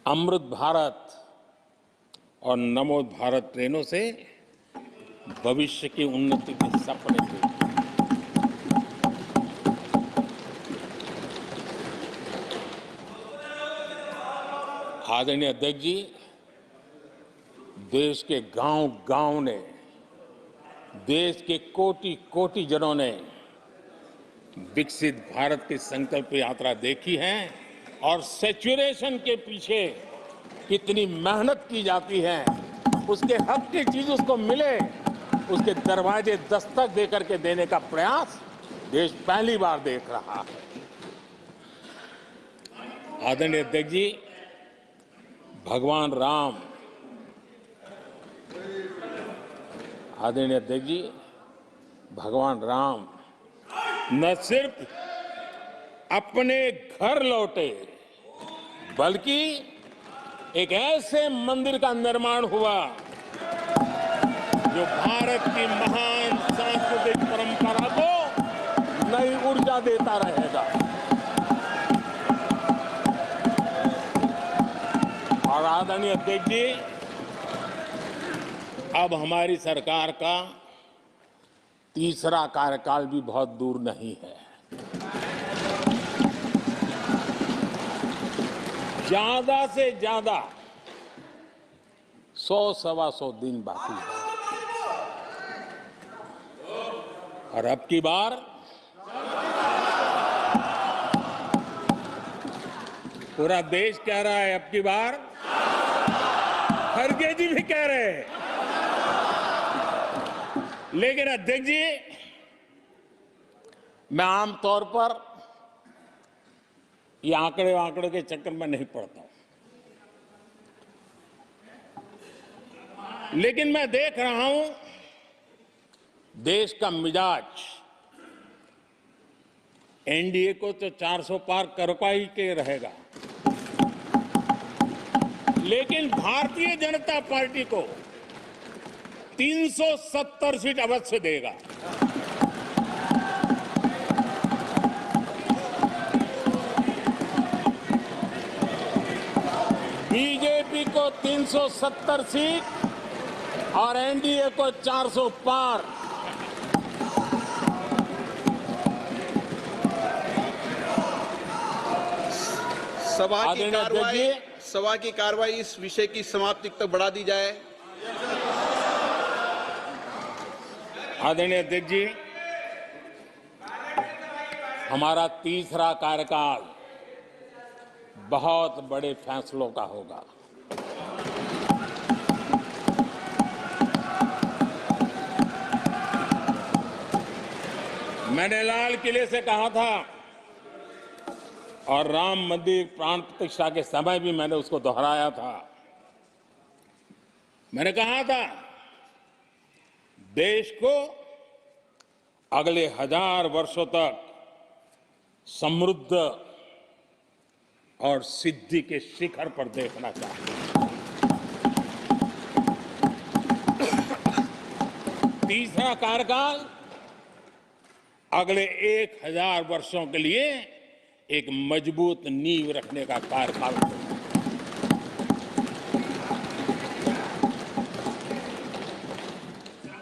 अमृत भारत और नमो भारत ट्रेनों से भविष्य की उन्नति के सपने थे। आदरणीय अध्यक्ष जी, देश के गांव-गांव ने, देश के कोटि-कोटि जनों ने विकसित भारत की संकल्प यात्रा देखी है और सैचुरेशन के पीछे कितनी मेहनत की जाती है, उसके हक की चीज उसको मिले, उसके दरवाजे दस्तक देकर के देने का प्रयास देश पहली बार देख रहा है। आदरणीय अध्यक्ष जी, भगवान राम, आदरणीय अध्यक्ष जी, भगवान राम न सिर्फ अपने घर लौटे, बल्कि एक ऐसे मंदिर का निर्माण हुआ जो भारत की महान सांस्कृतिक परंपरा को नई ऊर्जा देता रहेगा। और आदरणीय अध्यक्ष जी, अब हमारी सरकार का तीसरा कार्यकाल भी बहुत दूर नहीं है। ज्यादा से ज्यादा 100-125 दिन बाकी है। और अब की बार पूरा देश कह रहा है, अब की बार खड़गे जी भी कह रहे हैं। लेकिन अध्यक्ष जी, मैं आमतौर पर ये आंकड़े के चक्कर में नहीं पड़ता हूं, लेकिन मैं देख रहा हूं देश का मिजाज एनडीए को तो 400 पार कर पाई के रहेगा, लेकिन भारतीय जनता पार्टी को 370 सीट अवश्य देगा। बीजेपी को 370 सीट और एनडीए को 400 पार। सभा की कार्रवाई इस विषय की समाप्ति तक बढ़ा दी जाए। आदरणीय अध्यक्ष जी, हमारा तीसरा कार्यकाल बहुत बड़े फैसलों का होगा। मैंने लाल किले से कहा था और राम मंदिर प्राण प्रतिष्ठा के समय भी मैंने उसको दोहराया था। मैंने कहा था, देश को अगले 1000 वर्षों तक समृद्ध और सिद्धि के शिखर पर देखना चाहिए। तीसरा कार्यकाल अगले 1000 वर्षों के लिए एक मजबूत नींव रखने का कार्यकाल होगा।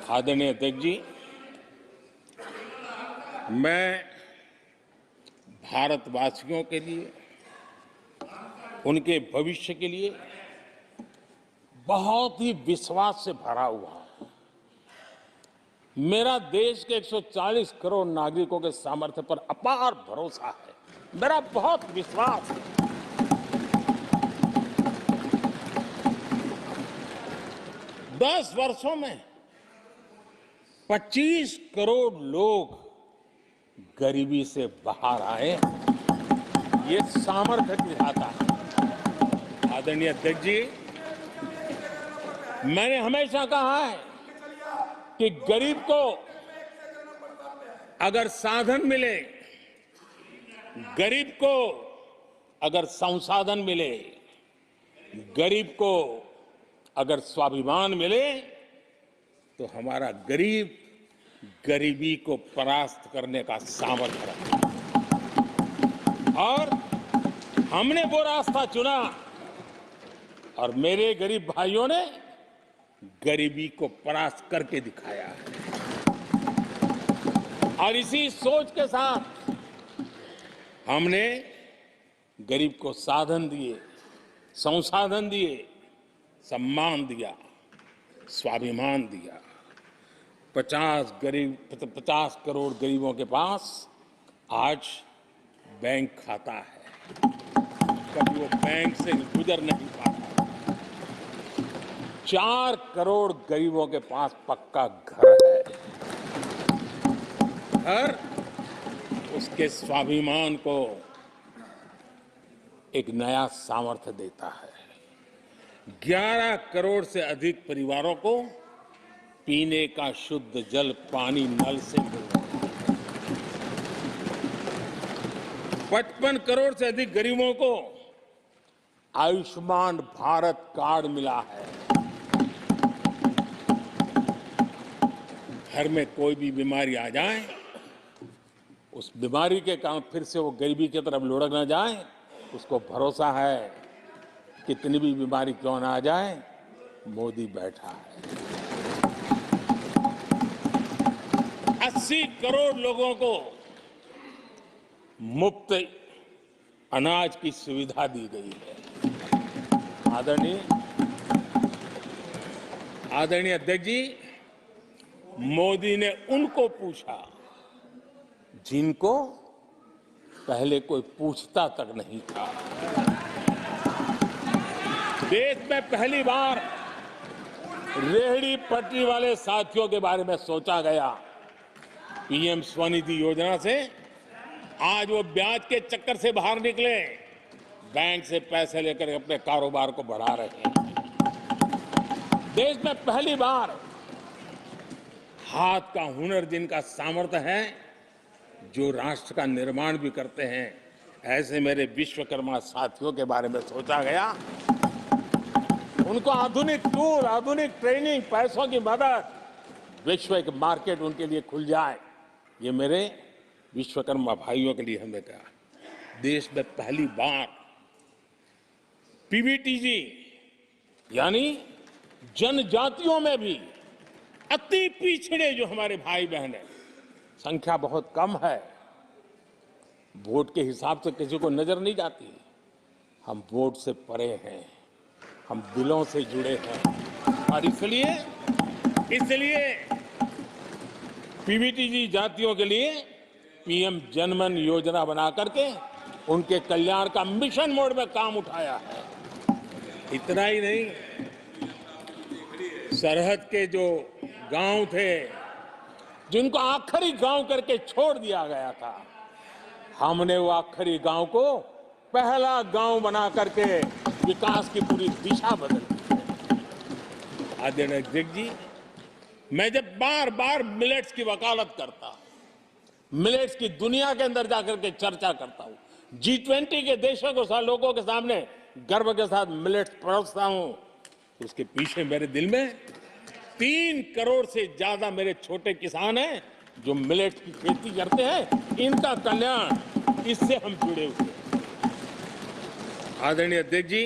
आदरणीय अध्यक्ष जी, मैं भारतवासियों के लिए, उनके भविष्य के लिए बहुत ही विश्वास से भरा हुआ हूं। मेरा देश के 140 करोड़ नागरिकों के सामर्थ्य पर अपार भरोसा है। मेरा बहुत विश्वास है। 10 वर्षों में 25 करोड़ लोग गरीबी से बाहर आए, ये सामर्थ्य दिखाता है। आदरणीय अध्यक्ष जी, मैंने हमेशा कहा है कि गरीब को अगर साधन मिले, गरीब को अगर संसाधन मिले, गरीब को अगर स्वाभिमान मिले, तो हमारा गरीब गरीबी को परास्त करने का सामर्थ्य रखता है। और हमने वो रास्ता चुना और मेरे गरीब भाइयों ने गरीबी को परास्त करके दिखाया है। और इसी सोच के साथ हमने गरीब को साधन दिए, संसाधन दिए, सम्मान दिया, स्वाभिमान दिया। 50 करोड़ गरीबों के पास आज बैंक खाता है, कभी वो बैंक से गुजर नहीं पाता। 4 करोड़ गरीबों के पास पक्का घर है। घर उसके स्वाभिमान को एक नया सामर्थ्य देता है। 11 करोड़ से अधिक परिवारों को पीने का शुद्ध जल पानी नल से मिल रहा है। 55 करोड़ से अधिक गरीबों को आयुष्मान भारत कार्ड मिला है। घर में कोई भी बीमारी आ जाए, उस बीमारी के कारण फिर से वो गरीबी की तरफ लुढ़क ना जाए, उसको भरोसा है कितनी भी बीमारी क्यों ना आ जाए, मोदी बैठा है। 80 करोड़ लोगों को मुफ्त अनाज की सुविधा दी गई है। आदरणीय अध्यक्ष जी, मोदी ने उनको पूछा जिनको पहले कोई पूछता तक नहीं था। देश में पहली बार रेहड़ी पटरी वाले साथियों के बारे में सोचा गया। पीएम स्वनिधि योजना से आज वो ब्याज के चक्कर से बाहर निकले, बैंक से पैसे लेकर अपने कारोबार को बढ़ा रहे हैं। देश में पहली बार हाथ का हुनर जिनका सामर्थ्य है, जो राष्ट्र का निर्माण भी करते हैं, ऐसे मेरे विश्वकर्मा साथियों के बारे में सोचा गया। उनको आधुनिक टूल, आधुनिक ट्रेनिंग, पैसों की मदद, विश्व एक मार्केट उनके लिए खुल जाए, ये मेरे विश्वकर्मा भाइयों के लिए हमने कहा। देश में पहली बार पीवीटीजी यानी जनजातियों में भी अति पिछड़े जो हमारे भाई बहन हैं, संख्या बहुत कम है, वोट के हिसाब से किसी को नजर नहीं जाती। हम वोट से परे हैं, हम दिलों से जुड़े हैं और इसलिए पीवीटीजी जातियों के लिए पीएम जनमन योजना बना करके उनके कल्याण का मिशन मोड में काम उठाया है। इतना ही नहीं, सरहद के जो गांव थे जिनको आखिरी गांव करके छोड़ दिया गया था, हमने वो आखिरी गांव को पहला गांव बना करके विकास की पूरी दिशा बदल दी। आदरणीय अध्यक्ष जी, मैं जब बार बार मिलेट्स की वकालत करता हूं, मिलेट्स की दुनिया के अंदर जाकर के चर्चा करता हूं, G20 के देशों को लोगों के सामने गर्व के साथ मिलेट्स परोसता हूं, तो उसके पीछे मेरे दिल में 3 करोड़ से ज्यादा मेरे छोटे किसान हैं जो मिलेट्स की खेती करते हैं। इनका कल्याण, इससे हम जुड़े हुए हैं। आदरणीय अध्यक्ष जी,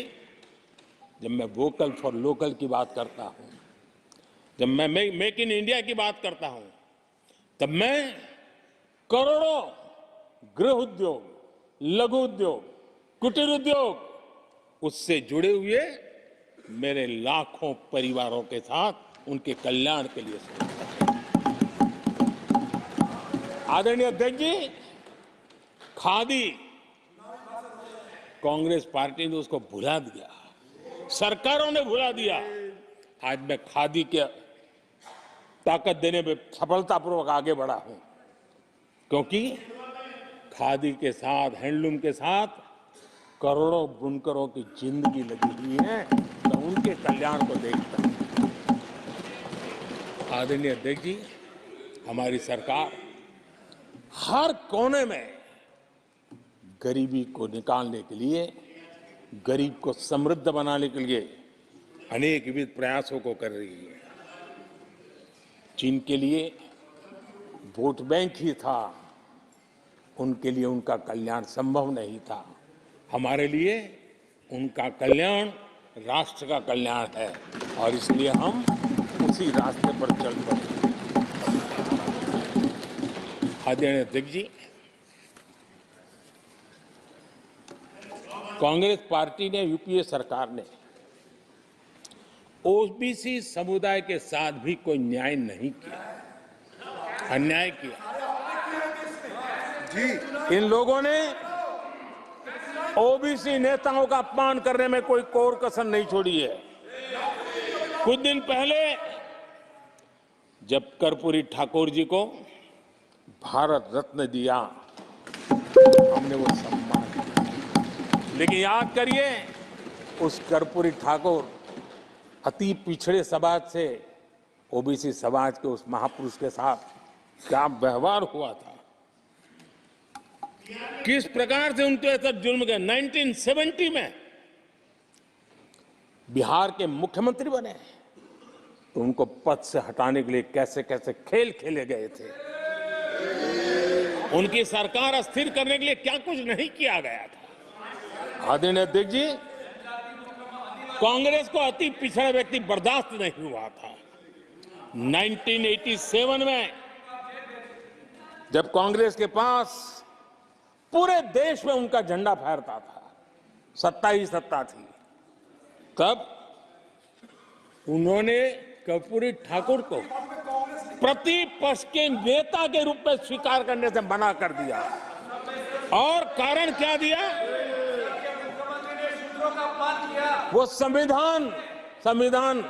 जब मैं वोकल फॉर लोकल की बात करता हूं, जब मैं मेक इन इंडिया की बात करता हूं, तब मैं करोड़ों गृह उद्योग, लघु उद्योग, कुटीर उद्योग, उससे जुड़े हुए मेरे लाखों परिवारों के साथ उनके कल्याण के लिए सोचता हूं। आदरणीय अध्यक्ष जी, खादी, कांग्रेस पार्टी ने उसको भुला दिया, सरकारों ने भुला दिया। आज मैं खादी के ताकत देने में सफलतापूर्वक आगे बढ़ा हूं, क्योंकि खादी के साथ, हैंडलूम के साथ करोड़ों बुनकरों की जिंदगी लगी हुई है। तो उनके कल्याण को देखता हूं। आदरणीय अध्यक्ष जी, हमारी सरकार हर कोने में गरीबी को निकालने के लिए, गरीब को समृद्ध बनाने के लिए अनेक विविध प्रयासों को कर रही है। जिनके लिए वोट बैंक ही था, उनके लिए उनका कल्याण संभव नहीं था। हमारे लिए उनका कल्याण राष्ट्र का कल्याण है और इसलिए हम उसी रास्ते पर चल पड़े। आदरणीय अध्यक्ष जी, कांग्रेस पार्टी ने, यूपीए सरकार ने ओबीसी समुदाय के साथ भी कोई न्याय नहीं किया, अन्याय किया। इन लोगों ने ओबीसी नेताओं का अपमान करने में कोई कोर कसर नहीं छोड़ी है। कुछ दिन पहले जब कर्पूरी ठाकुर जी को भारत रत्न दिया, हमने वो सम्मान किया। लेकिन याद करिए, उस कर्पूरी ठाकुर अति पिछड़े समाज से ओबीसी समाज के उस महापुरुष के साथ क्या व्यवहार हुआ था, किस प्रकार से उनके साथ जुल्म किया। 1970 में बिहार के मुख्यमंत्री बने तो उनको पद से हटाने के लिए कैसे कैसे खेल खेले गए थे। उनकी सरकार अस्थिर करने के लिए क्या कुछ नहीं किया गया था। आदरणीय अध्यक्ष जी, कांग्रेस को अति पिछड़ा व्यक्ति बर्दाश्त नहीं हुआ था। 1987 में जब कांग्रेस के पास पूरे देश में उनका झंडा फहरता था, सत्ता ही सत्ता थी, तब उन्होंने कर्पूरी ठाकुर को प्रतिपक्ष के नेता के रूप में स्वीकार करने से मना कर दिया। और कारण क्या दिया? वो संविधान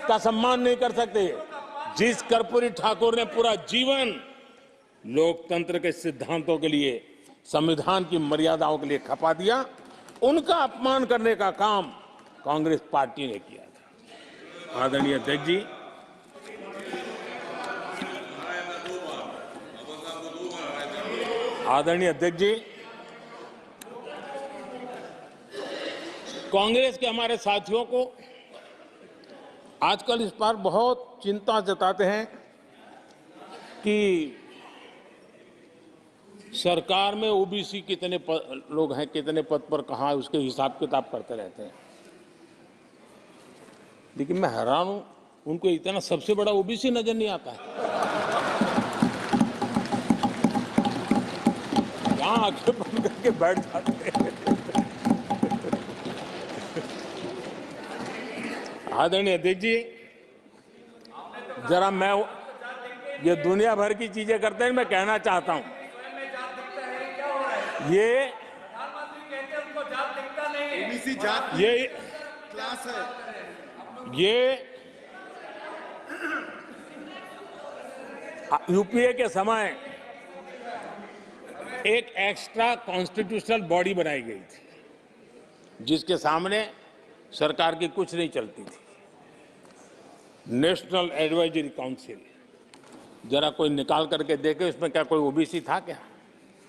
का सम्मान नहीं कर सकते। जिस कर्पूरी ठाकुर ने पूरा जीवन लोकतंत्र के सिद्धांतों के लिए, संविधान की मर्यादाओं के लिए खपा दिया, उनका अपमान करने का काम कांग्रेस पार्टी ने किया था। आदरणीय अध्यक्ष जी, कांग्रेस के हमारे साथियों को आजकल इस पर बहुत चिंता जताते हैं कि सरकार में ओबीसी कितने लोग हैं, कितने पद पर कहाँ है, उसके हिसाब किताब करते रहते हैं। लेकिन मैं हैरान हूं, उनको इतना सबसे बड़ा ओबीसी नजर नहीं आता है। यहां आंखें बंद करके बैठ जाते हैं। आदरणीय अध्यक्ष जी, जरा मैं ये दुनिया भर की चीजें करते हैं, मैं कहना चाहता हूं, ये क्लास है, ये यूपीए के समय एक एक्स्ट्रा कॉन्स्टिट्यूशनल बॉडी बनाई गई थी, जिसके सामने सरकार की कुछ नहीं चलती थी। नेशनल एडवाइजरी काउंसिल, जरा कोई निकाल करके देखे उसमें क्या कोई ओबीसी था क्या?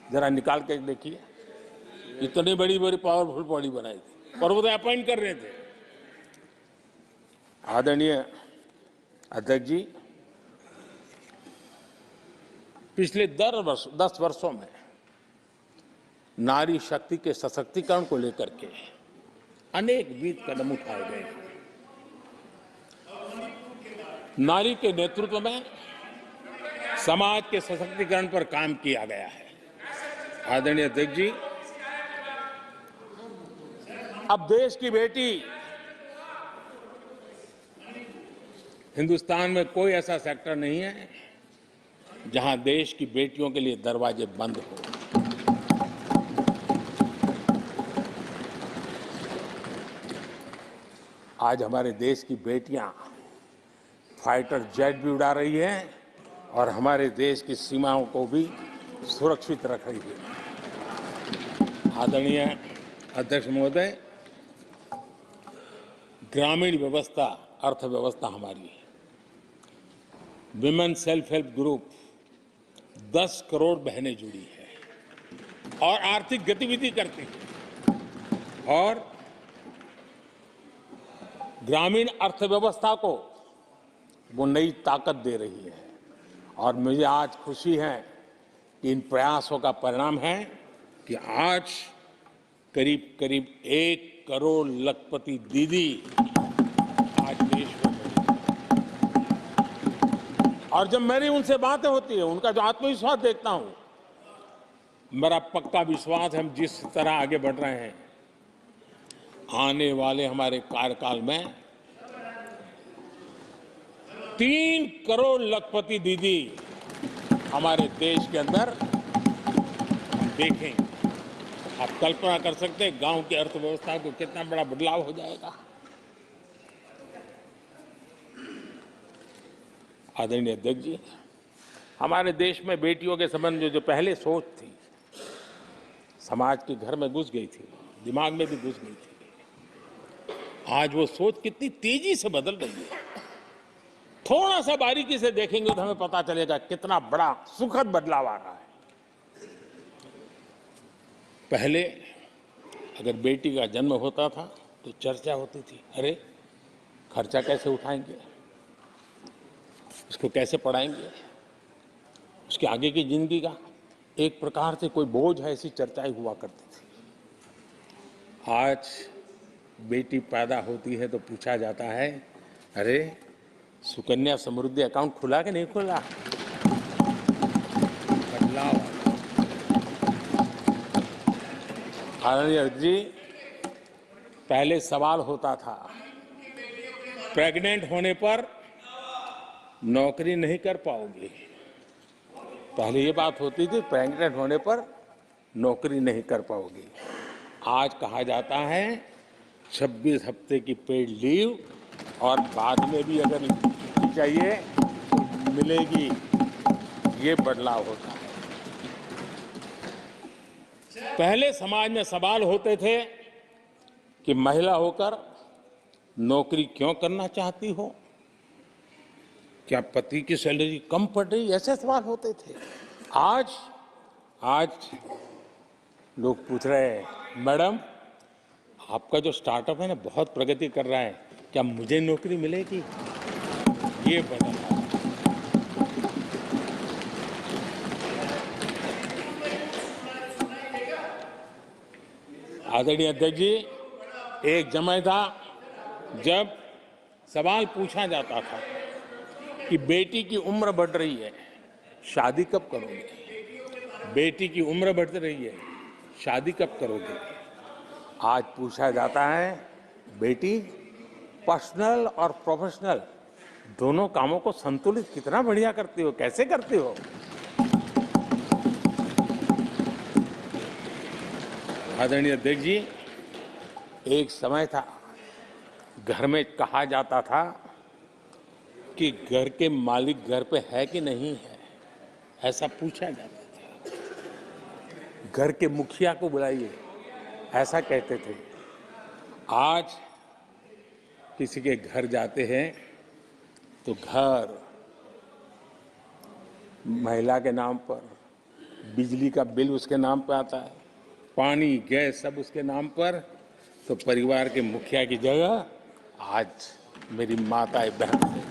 जरा निकाल के देखिए। इतनी बड़ी बड़ी पावरफुल बॉडी बनाई थी और वो तो अपॉइंट कर रहे थे। आदरणीय अध्यक्ष जी, पिछले 10 वर्षों में नारी शक्ति के सशक्तिकरण को लेकर के अनेक विविध कदम उठाए गए। नारी के नेतृत्व में समाज के सशक्तिकरण पर काम किया गया है। आदरणीय अध्यक्ष जी, अब देश की बेटी, हिंदुस्तान में कोई ऐसा सेक्टर नहीं है जहां देश की बेटियों के लिए दरवाजे बंद हो। आज हमारे देश की बेटियां फाइटर जेट भी उड़ा रही हैं और हमारे देश की सीमाओं को भी सुरक्षित रख रही है। आदरणीय अध्यक्ष महोदय, ग्रामीण व्यवस्था अर्थव्यवस्था हमारी है। Women self help group 10 crore बहनें जुड़ी हैं और आर्थिक गतिविधि करती हैं और ग्रामीण अर्थव्यवस्था को वो नई ताकत दे रही है। और मुझे आज खुशी है कि इन प्रयासों का परिणाम है कि आज करीब करीब 1 करोड़ लखपति दीदी आज देश में बनी। और जब मेरी उनसे बातें होती है, उनका जो आत्मविश्वास देखता हूं, मेरा पक्का विश्वास है हम जिस तरह आगे बढ़ रहे हैं, आने वाले हमारे कार्यकाल में 3 करोड़ लखपति दीदी हमारे देश के अंदर देखेंगे। आप कल्पना कर सकते हैं गांव की अर्थव्यवस्था को कितना बड़ा बदलाव हो जाएगा। आदरणीय अध्यक्ष जी, हमारे देश में बेटियों के संबंध में जो पहले सोच थी, समाज के घर में घुस गई थी, दिमाग में भी घुस गई थी, आज वो सोच कितनी तेजी से बदल रही है। थोड़ा सा बारीकी से देखेंगे तो हमें पता चलेगा कितना बड़ा सुखद बदलाव आ रहा है। पहले अगर बेटी का जन्म होता था तो चर्चा होती थी, अरे खर्चा कैसे उठाएंगे, उसको कैसे पढ़ाएंगे, उसके आगे की जिंदगी का एक प्रकार से कोई बोझ है, ऐसी चर्चाएं हुआ करती थी। आज बेटी पैदा होती है तो पूछा जाता है, अरे सुकन्या समृद्धि अकाउंट खुला कि नहीं खुला। बदलाव। आदरणीय जी, पहले सवाल होता था प्रेग्नेंट होने पर नौकरी नहीं कर पाओगे। पहले ये बात होती थी प्रेग्नेंट होने पर नौकरी नहीं कर पाओगे। आज कहा जाता है 26 हफ्ते की पेड लीव और बाद में भी अगर चाहिए तो मिलेगी। ये बदलाव होता है। पहले समाज में सवाल होते थे कि महिला होकर नौकरी क्यों करना चाहती हो, क्या पति की सैलरी कम पड़ रही, ऐसे सवाल होते थे। आज लोग पूछ रहे हैं, मैडम आपका जो स्टार्टअप है ना बहुत प्रगति कर रहा है, क्या मुझे नौकरी मिलेगी। ये बदलाव। आदरणीय अध्यक्ष जी, एक समय था जब सवाल पूछा जाता था कि बेटी की उम्र बढ़ रही है, शादी कब करोगे। बेटी की उम्र बढ़ रही है, शादी कब करोगे। आज पूछा जाता है, बेटी पर्सनल और प्रोफेशनल दोनों कामों को संतुलित कितना बढ़िया करती हो, कैसे करती हो। आदरणीय अध्यक्ष जी, एक समय था घर में कहा जाता था कि घर के मालिक घर पे है कि नहीं है, ऐसा पूछा जाता था। घर के मुखिया को बुलाइए, ऐसा कहते थे। आज किसी के घर जाते हैं तो घर महिला के नाम पर, बिजली का बिल उसके नाम पर आता है, पानी गैस सब उसके नाम पर। तो परिवार के मुखिया की जगह आज मेरी माताएं बहन है।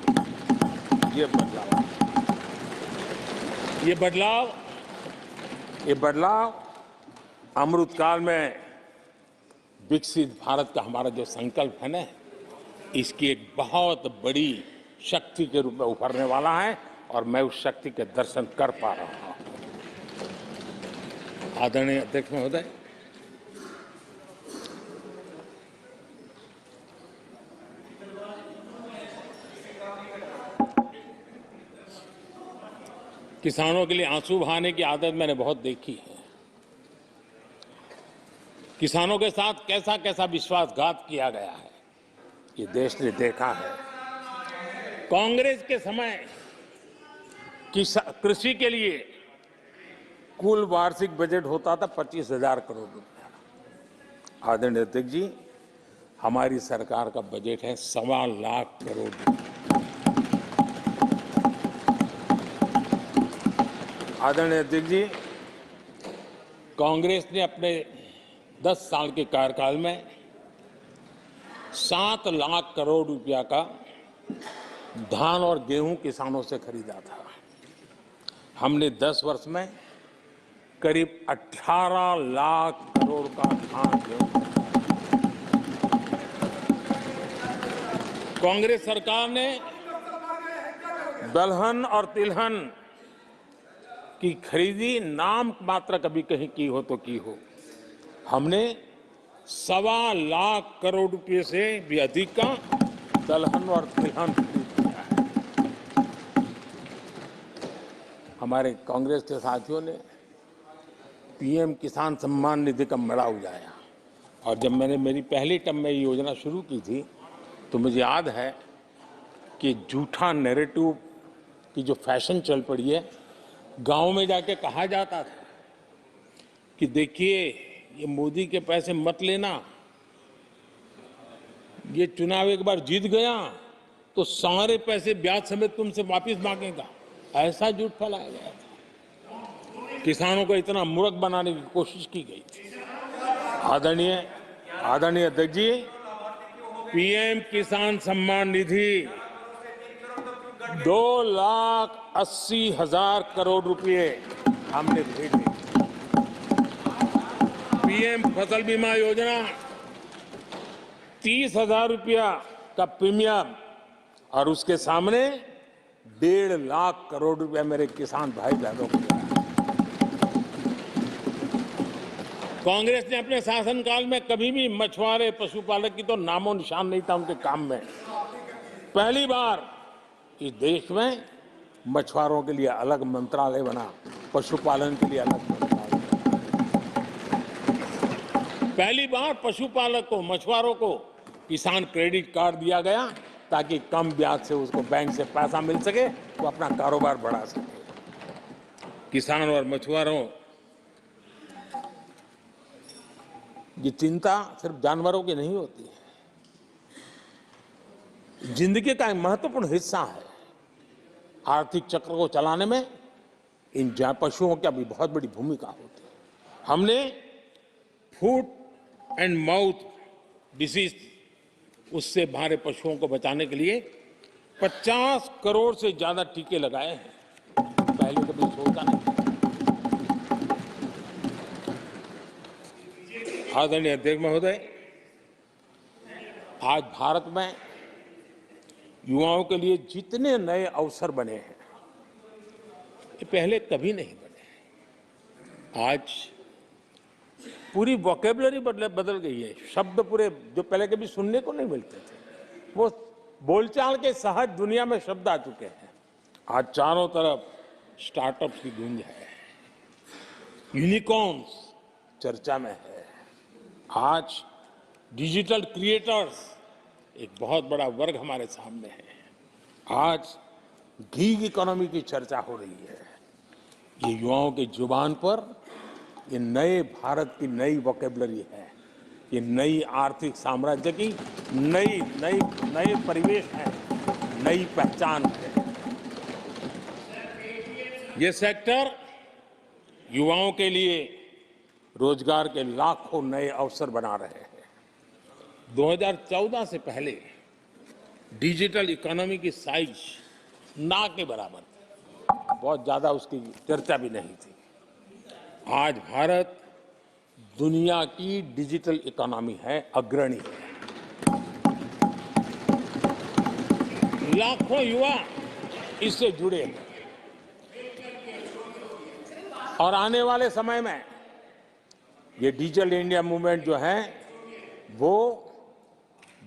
ये बदलाव अमृतकाल में विकसित भारत का हमारा जो संकल्प है ना, इसकी एक बहुत बड़ी शक्ति के रूप में उभरने वाला है और मैं उस शक्ति के दर्शन कर पा रहा हूं। आदरणीय अध्यक्ष महोदय, किसानों के लिए आंसू बहाने की आदत मैंने बहुत देखी है। किसानों के साथ कैसा कैसा विश्वासघात किया गया है, ये देश ने देखा है। कांग्रेस के समय कृषि के लिए कुल वार्षिक बजट होता था 25,000 करोड़ रुपया। आदरणीय अध्यक्ष जी, हमारी सरकार का बजट है 1.25 करोड़ रुपया। आदरणीय अध्यक्ष जी, कांग्रेस ने अपने 10 साल के कार्यकाल में 7 लाख करोड़ रुपया का धान और गेहूं किसानों से खरीदा था। हमने 10 वर्ष में करीब 18 लाख करोड़ का धान गेहूं। कांग्रेस सरकार ने दलहन और तिलहन की खरीदी नाम मात्र कभी कहीं की हो तो की हो। हमने 1.25 लाख करोड़ रुपए से भी अधिक का दलहन और तिलहन खरीद किया है। हमारे कांग्रेस के साथियों ने पीएम किसान सम्मान निधि का मड़ा उजाया, और जब मैंने मेरी पहली टर्म में ये योजना शुरू की थी तो मुझे याद है कि झूठा नैरेटिव की जो फैशन चल पड़ी है, गांव में जाके कहा जाता था कि देखिए ये मोदी के पैसे मत लेना, ये चुनाव एक बार जीत गया तो सारे पैसे ब्याज समेत तुमसे वापस मांगेगा। ऐसा झूठ फैलाया गया था, किसानों को इतना मूर्ख बनाने की कोशिश की गई थी। आदरणीय अध्यक्ष जी, पीएम किसान सम्मान निधि 2,80,000 करोड़ रुपए हमने भेजे। पीएम फसल बीमा योजना 30,000 रुपया का प्रीमियम, और उसके सामने 1.5 लाख करोड़ रुपया मेरे किसान भाई बहनों को दिया। कांग्रेस ने अपने शासनकाल में कभी भी मछुआरे पशुपालक की तो नामो निशान नहीं था उनके काम में। पहली बार इस देश में मछुआरों के लिए अलग मंत्रालय बना, पशुपालन के लिए अलग मंत्रालय। पहली बार पशुपालक को, मछुआरों को किसान क्रेडिट कार्ड दिया गया ताकि कम ब्याज से उसको बैंक से पैसा मिल सके, वो अपना कारोबार बढ़ा सके। किसान और मछुआरों की चिंता सिर्फ जानवरों की नहीं होती है, जिंदगी का एक महत्वपूर्ण हिस्सा है। आर्थिक चक्र को चलाने में इन पशुओं की भी बहुत बड़ी भूमिका होती है। हमने फूट एंड माउथ डिसीज, उससे हमारे पशुओं को बचाने के लिए 50 करोड़ से ज्यादा टीके लगाए हैं। पहले कभी सोचा नहीं। आदरणीय अध्यक्ष महोदय, आज भारत में युवाओं के लिए जितने नए अवसर बने हैं, ये पहले कभी नहीं बने। आज पूरी वोकेबलरी बदल गई है। शब्द पूरे जो पहले कभी सुनने को नहीं मिलते थे, वो बोलचाल के सहज दुनिया में शब्द आ चुके हैं। आज चारों तरफ स्टार्टअप्स की गूंज है, यूनिकॉर्न्स चर्चा में है। आज डिजिटल क्रिएटर्स एक बहुत बड़ा वर्ग हमारे सामने है। आज गीग इकोनॉमी की चर्चा हो रही है। ये युवाओं की जुबान पर ये नए भारत की नई वोकेबलरी है, ये नई आर्थिक साम्राज्य की नई परिवेश है, नई पहचान है। ये सेक्टर युवाओं के लिए रोजगार के लाखों नए अवसर बना रहे हैं। 2014 से पहले डिजिटल इकोनॉमी की साइज ना के बराबर थी, बहुत ज्यादा उसकी चर्चा भी नहीं थी। आज भारत दुनिया की डिजिटल इकोनॉमी है, अग्रणी है। लाखों युवा इससे जुड़े हैं, और आने वाले समय में ये डिजिटल इंडिया मूवमेंट जो है वो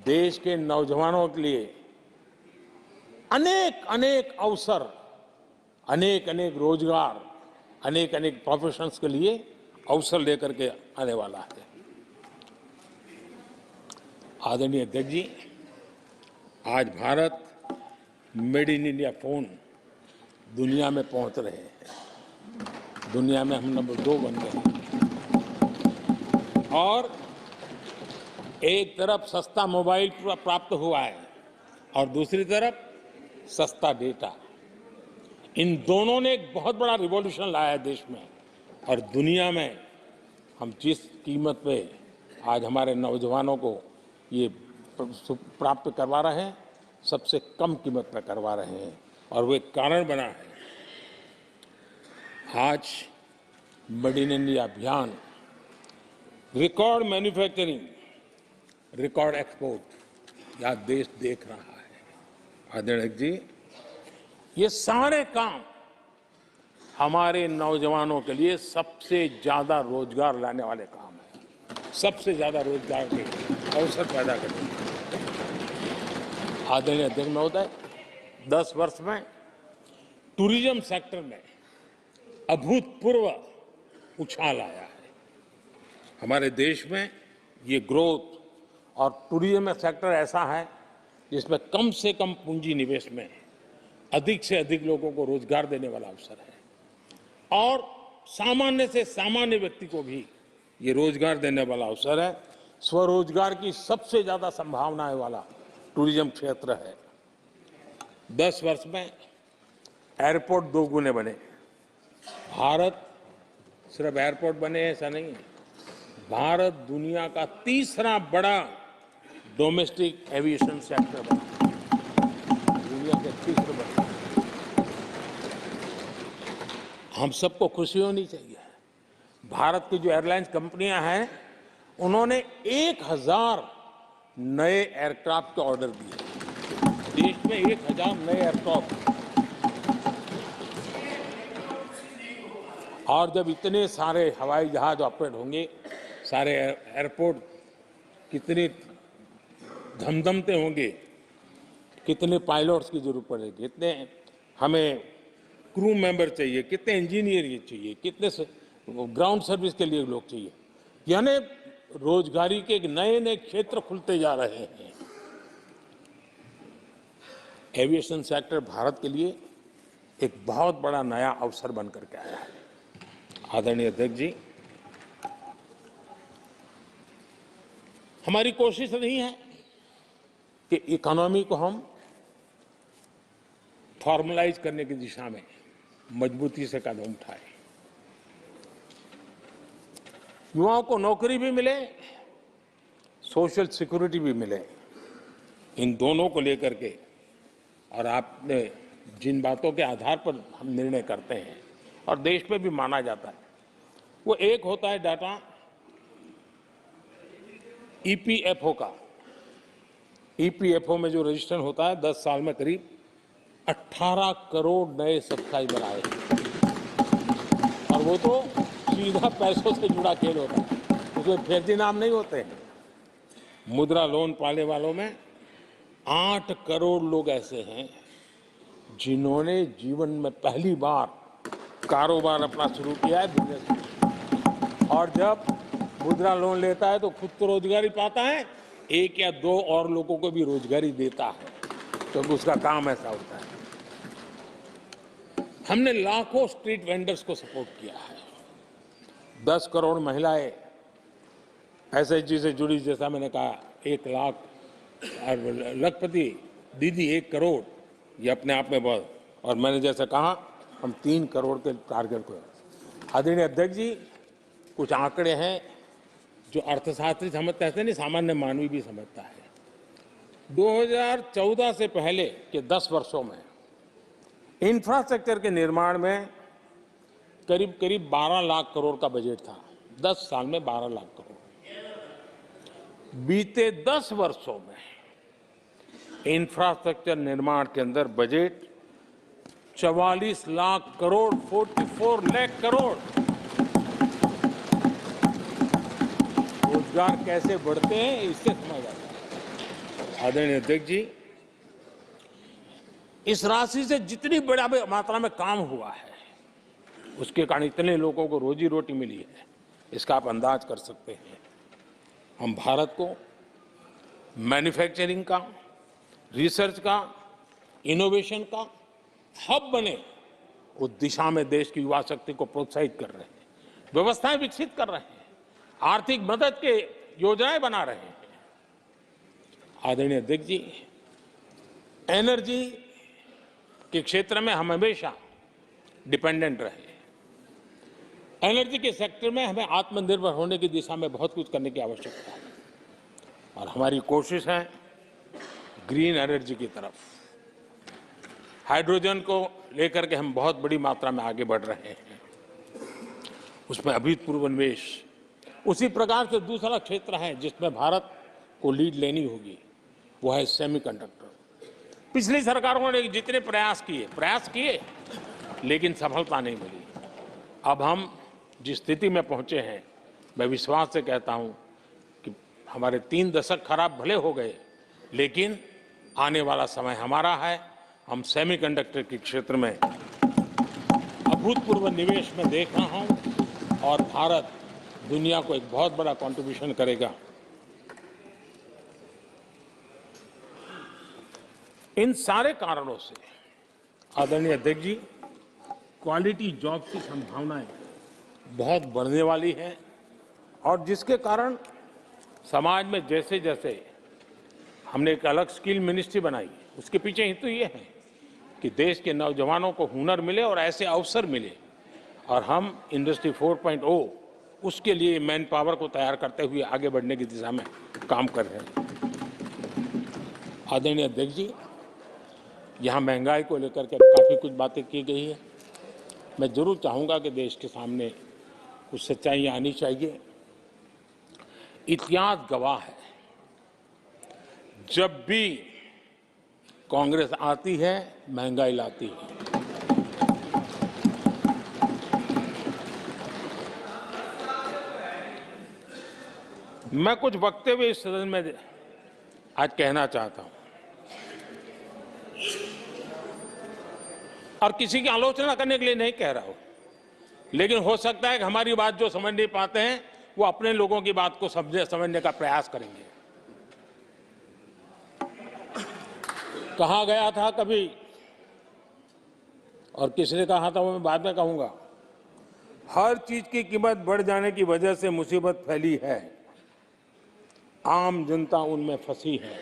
देश के नौजवानों के लिए अनेक अवसर, अनेक रोजगार, अनेक प्रोफेशंस के लिए अवसर लेकर के आने वाला है। आदरणीय अध्यक्ष जी, आज Bharat made in India phone दुनिया में पहुंच रहे हैं। दुनिया में हम नंबर 2 बन गए और एक तरफ सस्ता मोबाइल प्राप्त हुआ है और दूसरी तरफ सस्ता डेटा। इन दोनों ने एक बहुत बड़ा रिवॉल्यूशन लाया है देश में और दुनिया में। हम जिस कीमत पे आज हमारे नौजवानों को ये प्राप्त करवा रहे हैं, सबसे कम कीमत पर करवा रहे हैं और वो एक कारण बना है। आज मेड इन इंडिया अभियान, रिकॉर्ड मैन्युफैक्चरिंग, रिकॉर्ड एक्सपोर्ट, यह देश देख रहा है। आदरणीय जी, ये सारे काम हमारे नौजवानों के लिए सबसे ज्यादा रोजगार लाने वाले काम हैं, सबसे ज्यादा रोजगार के अवसर पैदा करने। आदरणीय अध्यक्ष महोदय, 10 वर्ष में टूरिज्म सेक्टर में अभूतपूर्व उछाल आया है। हमारे देश में ये ग्रोथ और टूरिज्म सेक्टर ऐसा है जिसमें कम से कम पूंजी निवेश में अधिक से अधिक लोगों को रोजगार देने वाला अवसर है और सामान्य से सामान्य व्यक्ति को भी ये रोजगार देने वाला अवसर है। स्वरोजगार की सबसे ज्यादा संभावनाएं वाला टूरिज्म क्षेत्र है। 10 वर्ष में एयरपोर्ट 2 गुने बने। भारत सिर्फ एयरपोर्ट बने ऐसा नहीं है, भारत दुनिया का तीसरा बड़ा डोमेस्टिक एविएशन सेक्टर बना, दुनिया के तीसरे बड़े। हम सबको खुशी होनी चाहिए। भारत की जो एयरलाइंस कंपनियां हैं, उन्होंने 1000 नए एयरक्राफ्ट के ऑर्डर दिए। देश में 1000 नए एयरक्राफ्ट। और जब इतने सारे हवाई जहाज ऑपरेट होंगे, सारे एयरपोर्ट कितने धमधमते होंगे, कितने पायलट्स की जरूरत पड़ेगी, कितने हमें क्रू मेंबर चाहिए, कितने इंजीनियर चाहिए, कितने ग्राउंड सर्विस के लिए लोग चाहिए। यानी रोजगारी के नए नए क्षेत्र खुलते जा रहे हैं। एविएशन सेक्टर भारत के लिए एक बहुत बड़ा नया अवसर बनकर के आया है। आदरणीय अध्यक्ष जी, हमारी कोशिश नहीं है कि इकोनॉमी को हम फॉर्मलाइज करने की दिशा में मजबूती से कदम उठाए, युवाओं को नौकरी भी मिले, सोशल सिक्योरिटी भी मिले। इन दोनों को लेकर के और आपने जिन बातों के आधार पर हम निर्णय करते हैं और देश में भी माना जाता है, वो एक होता है डाटा ईपीएफओ का। ईपीएफओ में जो रजिस्ट्रेशन होता है, 10 साल में करीब 18 करोड़ नए सब्सक्राइबर आए और वो तो सीधा पैसों से जुड़ा खेल होता है, उसमें फर्जी नाम नहीं होते हैं। मुद्रा लोन पाने वालों में 8 करोड़ लोग ऐसे हैं जिन्होंने जीवन में पहली बार कारोबार अपना शुरू किया है, बिजनेस। और जब मुद्रा लोन लेता है तो खुद तो रोजगारी पाता है, 1 या 2 और लोगों को भी रोजगारी देता है, क्योंकि तो उसका काम ऐसा होता है। हमने लाखों स्ट्रीट वेंडर्स को सपोर्ट किया है। 10 करोड़ महिलाएं एसएचजी से जुड़ी, जैसा मैंने कहा, 1 लाख लखपति दीदी 1 करोड़, ये अपने आप में बहुत। और मैंने जैसा कहा, हम 3 करोड़ के टारगेट को। आदरणीय अध्यक्ष जी, कुछ आंकड़े हैं जो अर्थशास्त्री समझते हैं, नहीं सामान्य मानवी भी समझता है। 2014 से पहले के 10 वर्षों में इंफ्रास्ट्रक्चर के निर्माण में करीब करीब 12 लाख करोड़ का बजट था। 10 साल में 12 लाख करोड़। बीते 10 वर्षों में इंफ्रास्ट्रक्चर निर्माण के अंदर बजट 44 लाख करोड़, 44 लाख करोड़। रोजगार कैसे बढ़ते हैं, इससे समझ आता है। आदरणीय अध्यक्ष जी, इस राशि से जितनी बड़ा मात्रा में काम हुआ है, उसके कारण इतने लोगों को रोजी रोटी मिली है, इसका आप अंदाज कर सकते हैं। हम भारत को मैन्युफैक्चरिंग का रिसर्च का, इनोवेशन का हब बने, उस दिशा में देश की युवा शक्ति को प्रोत्साहित कर रहे हैं, व्यवस्थाएं विकसित कर रहे हैं, आर्थिक मदद के योजनाएं बना रहे हैं। आदरणीय अध्यक्ष जी, एनर्जी के क्षेत्र में हम हमेशा डिपेंडेंट रहे। एनर्जी के सेक्टर में हमें आत्मनिर्भर होने की दिशा में बहुत कुछ करने की आवश्यकता है और हमारी कोशिश है ग्रीन एनर्जी की तरफ। हाइड्रोजन को लेकर के हम बहुत बड़ी मात्रा में आगे बढ़ रहे हैं, उसमें अभूतपूर्व निवेश। उसी प्रकार से दूसरा क्षेत्र है जिसमें भारत को लीड लेनी होगी, वो है सेमीकंडक्टर। पिछली सरकारों ने जितने प्रयास किए लेकिन सफलता नहीं मिली। अब हम जिस स्थिति में पहुंचे हैं, मैं विश्वास से कहता हूं कि हमारे 3 दशक खराब भले हो गए, लेकिन आने वाला समय हमारा है। हम सेमीकंडक्टर के क्षेत्र में अभूतपूर्व निवेश में देख रहा हूं और भारत दुनिया को एक बहुत बड़ा कंट्रीब्यूशन करेगा। इन सारे कारणों से आदरणीय अध्यक्ष जी, क्वालिटी जॉब की संभावनाएं बहुत बढ़ने वाली है और जिसके कारण समाज में जैसे जैसे हमने एक अलग स्किल मिनिस्ट्री बनाई, उसके पीछे हेतु ये है कि देश के नौजवानों को हुनर मिले और ऐसे अवसर मिले और हम इंडस्ट्री 4.0 उसके लिए मैन पावर को तैयार करते हुए आगे बढ़ने की दिशा में काम कर रहे हैं। आदरणीय अध्यक्ष जी, यहाँ महंगाई को लेकर के काफ़ी कुछ बातें की गई है। मैं जरूर चाहूँगा कि देश के सामने कुछ सच्चाइयाँ आनी चाहिए। इतिहास गवाह है, जब भी कांग्रेस आती है महंगाई लाती है। मैं कुछ वक्तव्य इस सदन में आज कहना चाहता हूं और किसी की आलोचना करने के लिए नहीं कह रहा हूं, लेकिन हो सकता है कि हमारी बात जो समझ नहीं पाते हैं वो अपने लोगों की बात को समझने का प्रयास करेंगे। कहा गया था कभी और किसने कहा था वो मैं बाद में कहूंगा, हर चीज की कीमत बढ़ जाने की वजह से मुसीबत फैली है, आम जनता उनमें फंसी है।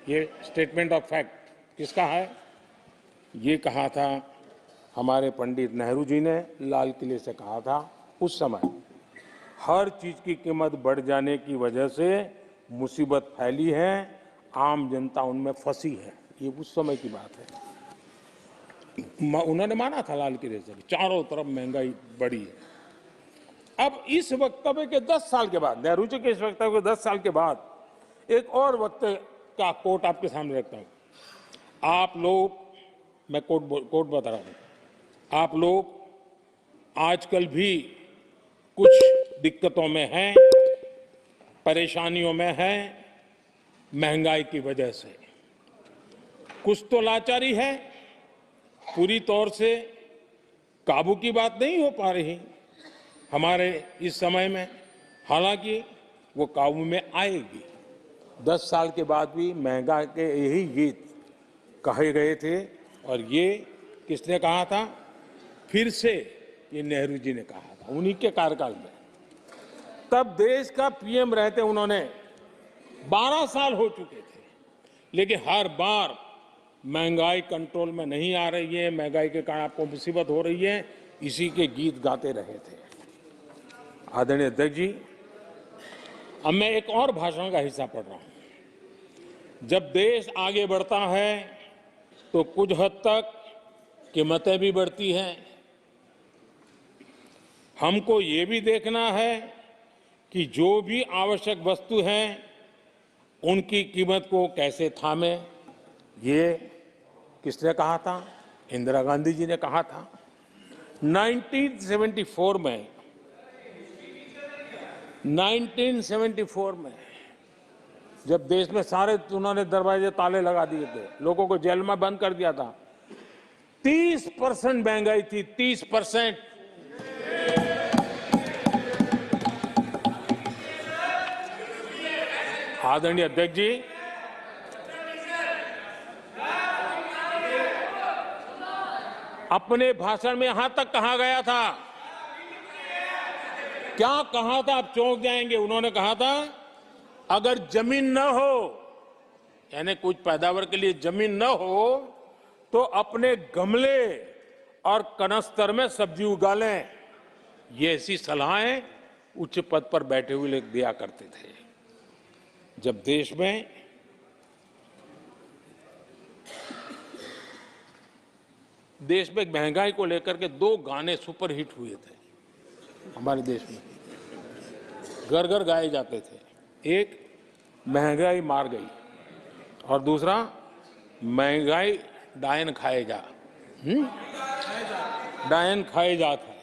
ये स्टेटमेंट ऑफ फैक्ट किसका है? ये कहा था हमारे पंडित नेहरू जी ने, लाल किले से कहा था उस समय। हर चीज की कीमत बढ़ जाने की वजह से मुसीबत फैली है, आम जनता उनमें फंसी है। ये उस समय की बात है। उन्होंने माना था लाल किले से, चारों तरफ महंगाई बढ़ी है। अब इस वक्तव्य के 10 साल के बाद, नेहरू जी के इस वक्तव्य के 10 साल के बाद, एक और वक्तव्य का कोट आपके सामने रखता हूं। आप लोग, मैं कोट बता रहा हूं, आप लोग आजकल भी कुछ दिक्कतों में हैं, परेशानियों में हैं, महंगाई की वजह से। कुछ तो लाचारी है, पूरी तौर से काबू की बात नहीं हो पा रही हमारे इस समय में, हालांकि वो काबू में आएगी। 10 साल के बाद भी महंगाई के यही गीत कहे गए थे और ये किसने कहा था? फिर से ये नेहरू जी ने कहा था, उन्हीं के कार्यकाल में। तब देश का पीएम रहते उन्होंने 12 साल हो चुके थे, लेकिन हर बार महंगाई कंट्रोल में नहीं आ रही है, महंगाई के कारण आपको मुसीबत हो रही है, इसी के गीत गाते रहे थे। आदरणीय अध्यक्ष जी, अब मैं एक और भाषण का हिस्सा पढ़ रहा हूं। जब देश आगे बढ़ता है तो कुछ हद तक कीमतें भी बढ़ती हैं। हमको ये भी देखना है कि जो भी आवश्यक वस्तु हैं उनकी कीमत को कैसे थामे। ये किसने कहा था? इंदिरा गांधी जी ने कहा था। 1974 में जब देश में सारे उन्होंने दरवाजे ताले लगा दिए थे, लोगों को जेल में बंद कर दिया था, 30% महंगाई थी, 30%। आदरणीय अध्यक्ष जी, अपने भाषण में यहां तक कहा गया था, क्या कहा था आप चौंक जाएंगे। उन्होंने कहा था अगर जमीन न हो, यानी कुछ पैदावार के लिए जमीन न हो, तो अपने गमले और कनस्तर में सब्जी उगा लें। ये ऐसी सलाहें उच्च पद पर बैठे हुए लोग दिया करते थे। जब देश में महंगाई को लेकर के 2 गाने सुपर हिट हुए थे हमारे देश में, घर घर गाए जाते थे। एक महंगाई मार गई और दूसरा महंगाई डायन खाए जा, डायन खाए जात है।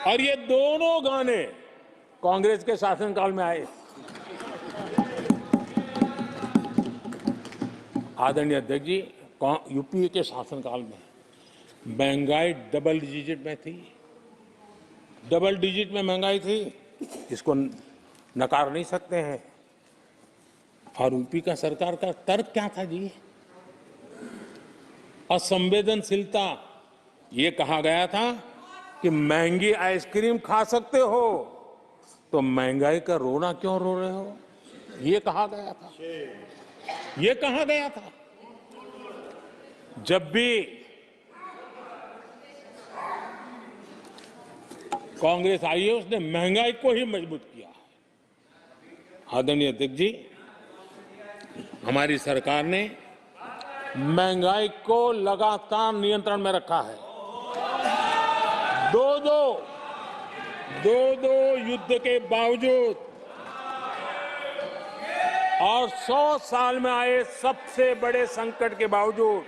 और ये दोनों गाने कांग्रेस के शासनकाल में आए। आदरणीय अध्यक्ष जी, यूपीए के शासनकाल में महंगाई डबल डिजिट में थी, डबल डिजिट में महंगाई थी, इसको नकार नहीं सकते हैं। और यूपी का सरकार का तर्क क्या था जी? असंवेदनशीलता। ये कहा गया था कि महंगी आइसक्रीम खा सकते हो तो महंगाई का रोना क्यों रो रहे हो, ये कहा गया था। ये कहा गया था। जब भी कांग्रेस आई है उसने महंगाई को ही मजबूत किया। आदरणीय अध्यक्ष जी, हमारी सरकार ने महंगाई को लगातार नियंत्रण में रखा है। दो युद्ध के बावजूद और 100 साल में आए सबसे बड़े संकट के बावजूद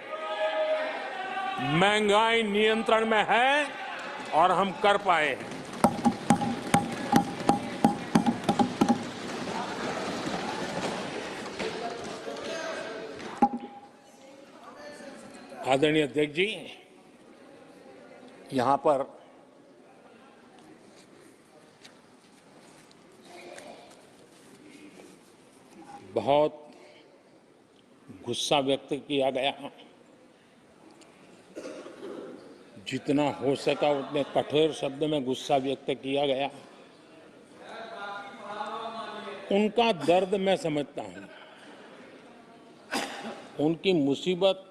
महंगाई नियंत्रण में है और हम कर पाए हैं। आदरणीय अध्यक्ष जी, यहां पर बहुत गुस्सा व्यक्त किया गया। जितना हो सका उतने कठोर शब्द में गुस्सा व्यक्त किया गया। उनका दर्द मैं समझता हूं, उनकी मुसीबत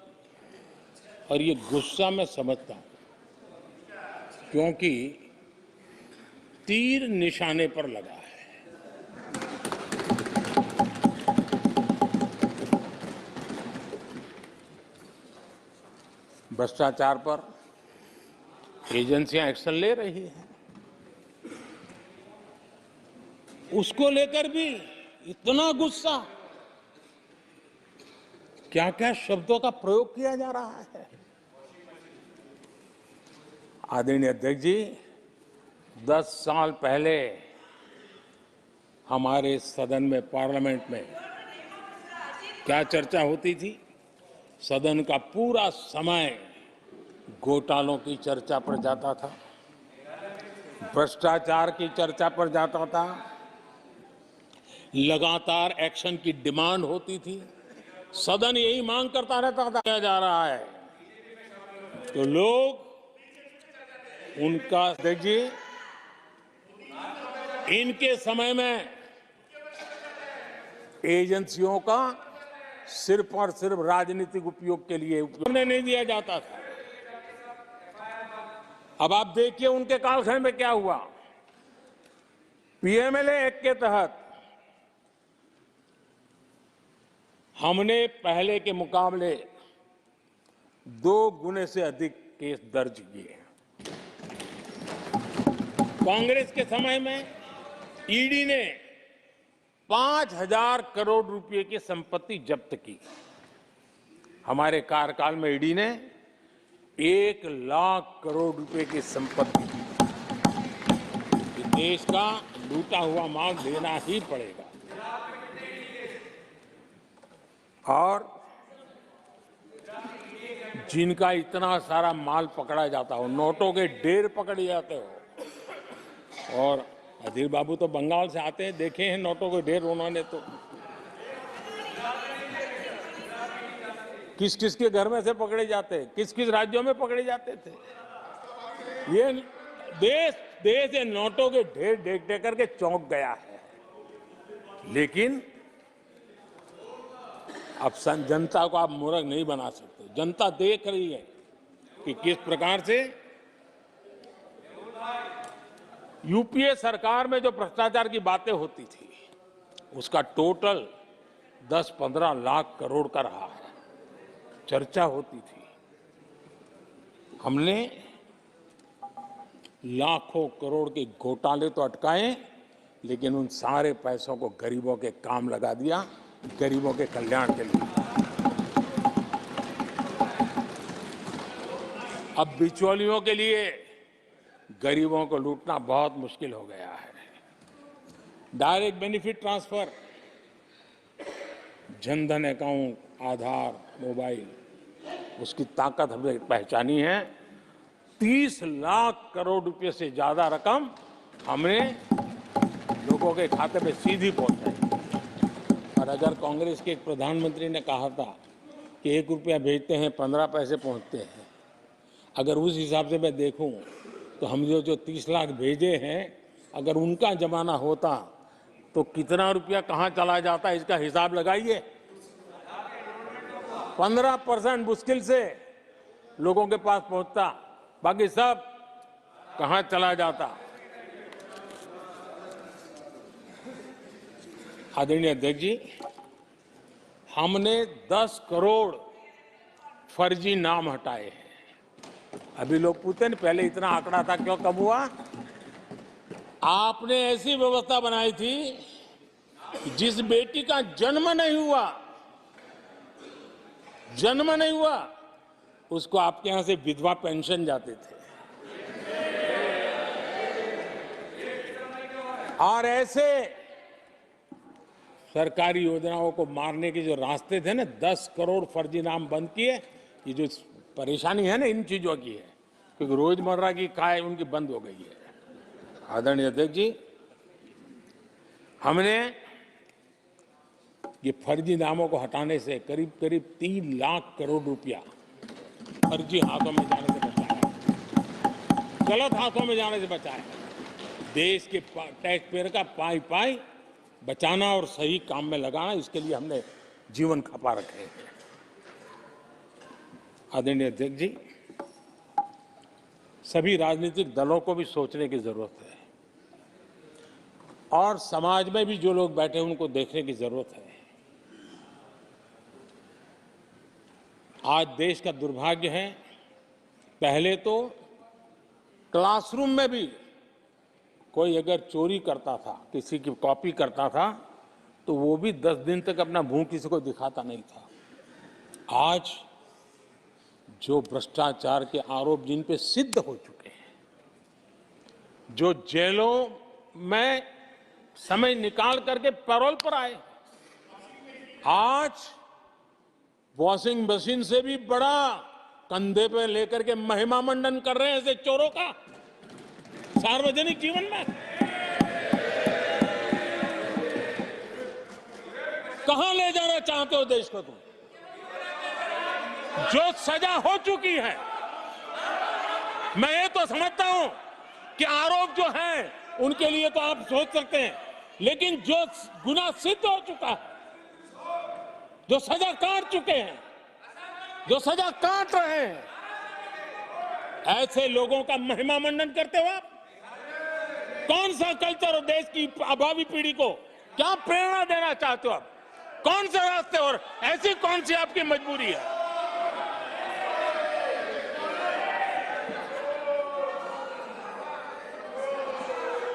और ये गुस्सा मैं समझता हूं, क्योंकि तीर निशाने पर लगा है। भ्रष्टाचार पर एजेंसियां एक्शन ले रही हैं, उसको लेकर भी इतना गुस्सा, क्या क्या शब्दों का प्रयोग किया जा रहा है। आदरणीय अध्यक्ष जी, 10 साल पहले हमारे सदन में, पार्लियामेंट में क्या चर्चा होती थी? सदन का पूरा समय घोटालों की चर्चा पर जाता था, भ्रष्टाचार की चर्चा पर जाता था, लगातार एक्शन की डिमांड होती थी। सदन यही मांग करता रहता था, क्या जा रहा है, तो लोग उनका, देखिए इनके समय में एजेंसियों का सिर्फ और सिर्फ राजनीतिक उपयोग के लिए नहीं दिया जाता था। अब आप देखिए उनके कालखंड में क्या हुआ। पीएमएलए एक्ट के तहत हमने पहले के मुकाबले 2 गुने से अधिक केस दर्ज किए। कांग्रेस के समय में ईडी ने 5,000 करोड़ रुपए की संपत्ति जब्त की। हमारे कार्यकाल में ईडी ने 1 लाख करोड़ रुपए की संपत्ति, देश का लूटा हुआ माल देना ही पड़ेगा। और जिनका इतना सारा माल पकड़ा जाता हो, नोटों के ढेर पकड़े जाते हो, और अधीर बाबू तो बंगाल से आते हैं, देखे हैं नोटों के ढेर उन्होंने। किस किस के घर में से पकड़े जाते, किस किस राज्यों में पकड़े जाते थे। ये देश देश ये नोटों के ढेर देख देख करके चौंक गया है। लेकिन अब जनता को आप मूर्ख नहीं बना सकते। जनता देख रही है कि किस प्रकार से यूपीए सरकार में जो भ्रष्टाचार की बातें होती थी उसका टोटल 10-15 लाख करोड़ का रहा है, चर्चा होती थी। हमने लाखों करोड़ के घोटाले तो अटकाए, लेकिन उन सारे पैसों को गरीबों के काम लगा दिया, गरीबों के कल्याण के लिए। अब बिचौलियों के लिए गरीबों को लूटना बहुत मुश्किल हो गया है। Direct benefit transfer, Jan Dhan account, Aadhaar, mobile, उसकी ताकत हमने पहचानी है। 30 लाख करोड़ रुपए से ज्यादा रकम हमने लोगों के खाते में सीधी पहुंचाई। और अगर कांग्रेस के एक प्रधानमंत्री ने कहा था कि 1 रुपया भेजते हैं 15 पैसे पहुंचते हैं, अगर उस हिसाब से मैं देखूं तो हम जो 30 लाख भेजे हैं, अगर उनका जमाना होता तो कितना रुपया कहां चला जाता, इसका हिसाब लगाइए। 15% मुश्किल से लोगों के पास पहुंचता, बाकी सब कहां चला जाता। आदरणीय अध्यक्ष जी, हमने 10 करोड़ फर्जी नाम हटाए हैं। अभी लोग पूछते हैं पहले इतना आंकड़ा था, क्यों कम हुआ? आपने ऐसी व्यवस्था बनाई थी कि जिस बेटी का जन्म नहीं हुआ उसको आपके यहां से विधवा पेंशन जाते थे। और ऐसे सरकारी योजनाओं को मारने के जो रास्ते थे ना, 10 करोड़ फर्जी नाम बंद किए। ये जो परेशानी है ना इन चीजों की है, क्योंकि रोजमर्रा की काय उनकी बंद हो गई है। आदरणीय अध्यक्ष जी, हमने ये फर्जी नामों को हटाने से करीब करीब 3 लाख करोड़ रुपया फर्जी हाथों में जाने से बचाया, गलत हाथों में जाने से बचाया। देश के टैक्स पेयर का पाई पाई बचाना और सही काम में लगाना, इसके लिए हमने जीवन खपा रखे हैं। आदरणीय अध्यक्ष जी, सभी राजनीतिक दलों को भी सोचने की जरूरत है और समाज में भी जो लोग बैठे हैं उनको देखने की जरूरत है। आज देश का दुर्भाग्य है, पहले तो क्लासरूम में भी कोई अगर चोरी करता था, किसी की कॉपी करता था, तो वो भी 10 दिन तक अपना मुंह किसी को दिखाता नहीं था। आज जो भ्रष्टाचार के आरोप जिन पे सिद्ध हो चुके हैं, जो जेलों में समय निकाल करके पैरोल पर आए, आज वॉशिंग मशीन से भी बड़ा कंधे पे लेकर के महिमा मंडन कर रहे हैं ऐसे चोरों का सार्वजनिक जीवन में। कहां ले जाना चाहते हो देश को तुम? जो सजा हो चुकी है, मैं ये तो समझता हूं कि आरोप जो है उनके लिए तो आप सोच सकते हैं, लेकिन जो गुनाह सिद्ध हो चुका है, जो सजा काट चुके हैं, जो सजा काट रहे हैं, ऐसे लोगों का महिमा मंडन करते हो आप? कौन सा कल्चर और देश की अभावी पीढ़ी को क्या प्रेरणा देना चाहते हो आप? कौन से रास्ते और ऐसी कौन सी आपकी मजबूरी है?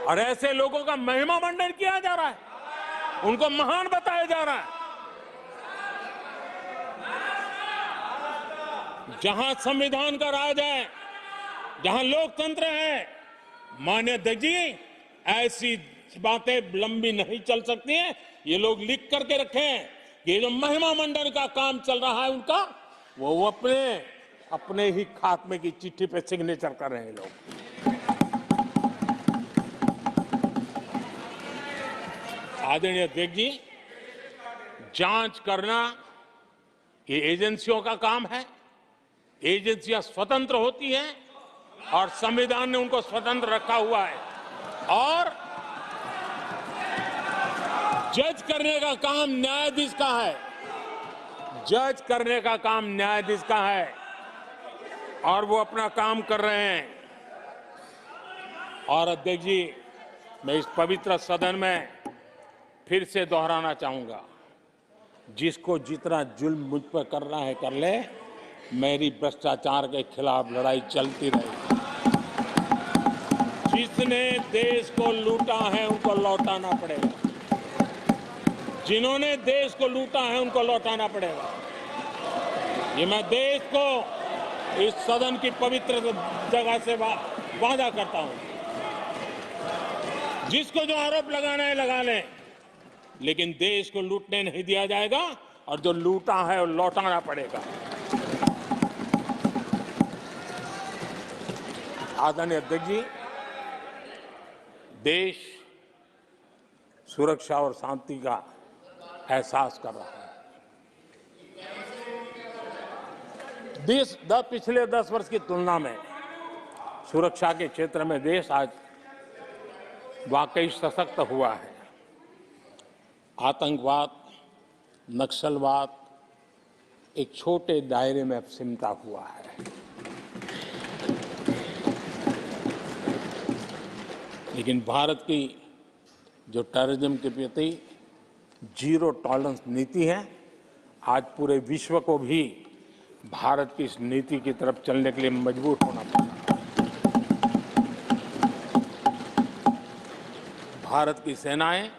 और ऐसे लोगों का महिमा मंडन किया जा रहा है, उनको महान बताया जा रहा है। जहां संविधान का राज है, जहां लोकतंत्र है, माननीय अध्यक्ष जी, ऐसी बातें लंबी नहीं चल सकती हैं। ये लोग लिख करके रखे हैं कि ये जो महिमा मंडन का काम चल रहा है उनका, वो अपने ही खात्मे की चिट्ठी पे सिग्नेचर कर रहे हैं लोग। आदरणीय अध्यक्ष जी, जांच करना ये एजेंसियों का काम है। एजेंसियां स्वतंत्र होती हैं और संविधान ने उनको स्वतंत्र रखा हुआ है। और जज करने का काम न्यायाधीश का है। जज करने का काम न्यायाधीश का है और वो अपना काम कर रहे हैं। और अध्यक्ष जी, मैं इस पवित्र सदन में फिर से दोहराना चाहूंगा, जिसको जितना जुल्म मुझ पर करना है कर ले, मेरी भ्रष्टाचार के खिलाफ लड़ाई चलती रहेगी। जिसने देश को लूटा है उनको लौटाना पड़ेगा। जिन्होंने देश को लूटा है उनको लौटाना पड़ेगा। ये मैं देश को इस सदन की पवित्र जगह से वादा करता हूं। जिसको जो आरोप लगाना है लगा लें, लेकिन देश को लूटने नहीं दिया जाएगा और जो लूटा है वो लौटाना पड़ेगा। आदरणीय अध्यक्ष जी, देश सुरक्षा और शांति का एहसास कर रहा है। पिछले 10 वर्ष की तुलना में सुरक्षा के क्षेत्र में देश आज वाकई सशक्त हुआ है। आतंकवाद, नक्सलवाद एक छोटे दायरे में अब सिमटा हुआ है। लेकिन भारत की जो टेररिज्म के प्रति जीरो टॉलरेंस नीति है, आज पूरे विश्व को भी भारत की इस नीति की तरफ चलने के लिए मजबूर होना पड़ा। भारत की सेनाएं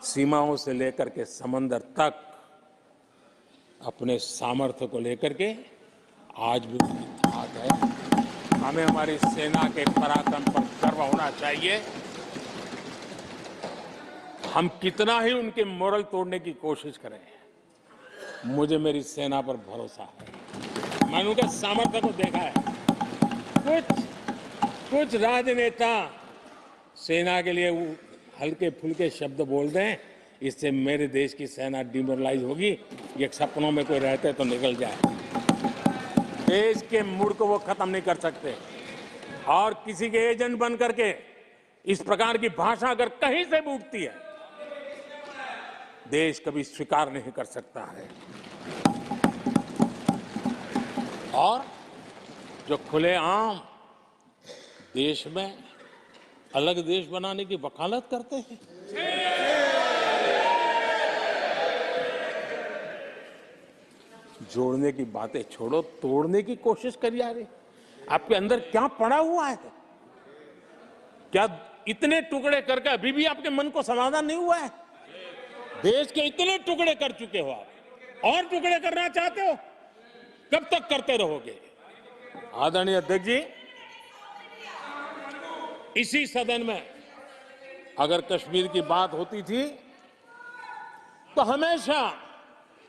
सीमाओं से लेकर के समंदर तक अपने सामर्थ्य को लेकर के आज भी हाथ है। हमें हमारी सेना के पराक्रम पर गर्व होना चाहिए। हम कितना ही उनके मोरल तोड़ने की कोशिश करें, मुझे मेरी सेना पर भरोसा है। मैंने उनके सामर्थ्य को देखा है। कुछ राजनेता सेना के लिए हल्के फुल्के शब्द बोल दें, इससे मेरे देश की सेना डिमोरलाइज होगी। ये सपनों में कोई रहते तो निकल जाए। देश के मूड को वो खत्म नहीं कर सकते। और किसी के एजेंट बन करके इस प्रकार की भाषा अगर कहीं से भी उठती है, देश कभी स्वीकार नहीं कर सकता है। और जो खुलेआम देश में अलग देश बनाने की वकालत करते हैं, जोड़ने की बातें छोड़ो, तोड़ने की कोशिश करी जा रही। आपके अंदर क्या पड़ा हुआ है? क्या इतने टुकड़े करके अभी भी आपके मन को समाधान नहीं हुआ है? देश के इतने टुकड़े कर चुके हो आप, और टुकड़े करना चाहते हो? कब तक करते रहोगे? आदरणीय अध्यक्ष जी, इसी सदन में अगर कश्मीर की बात होती थी तो हमेशा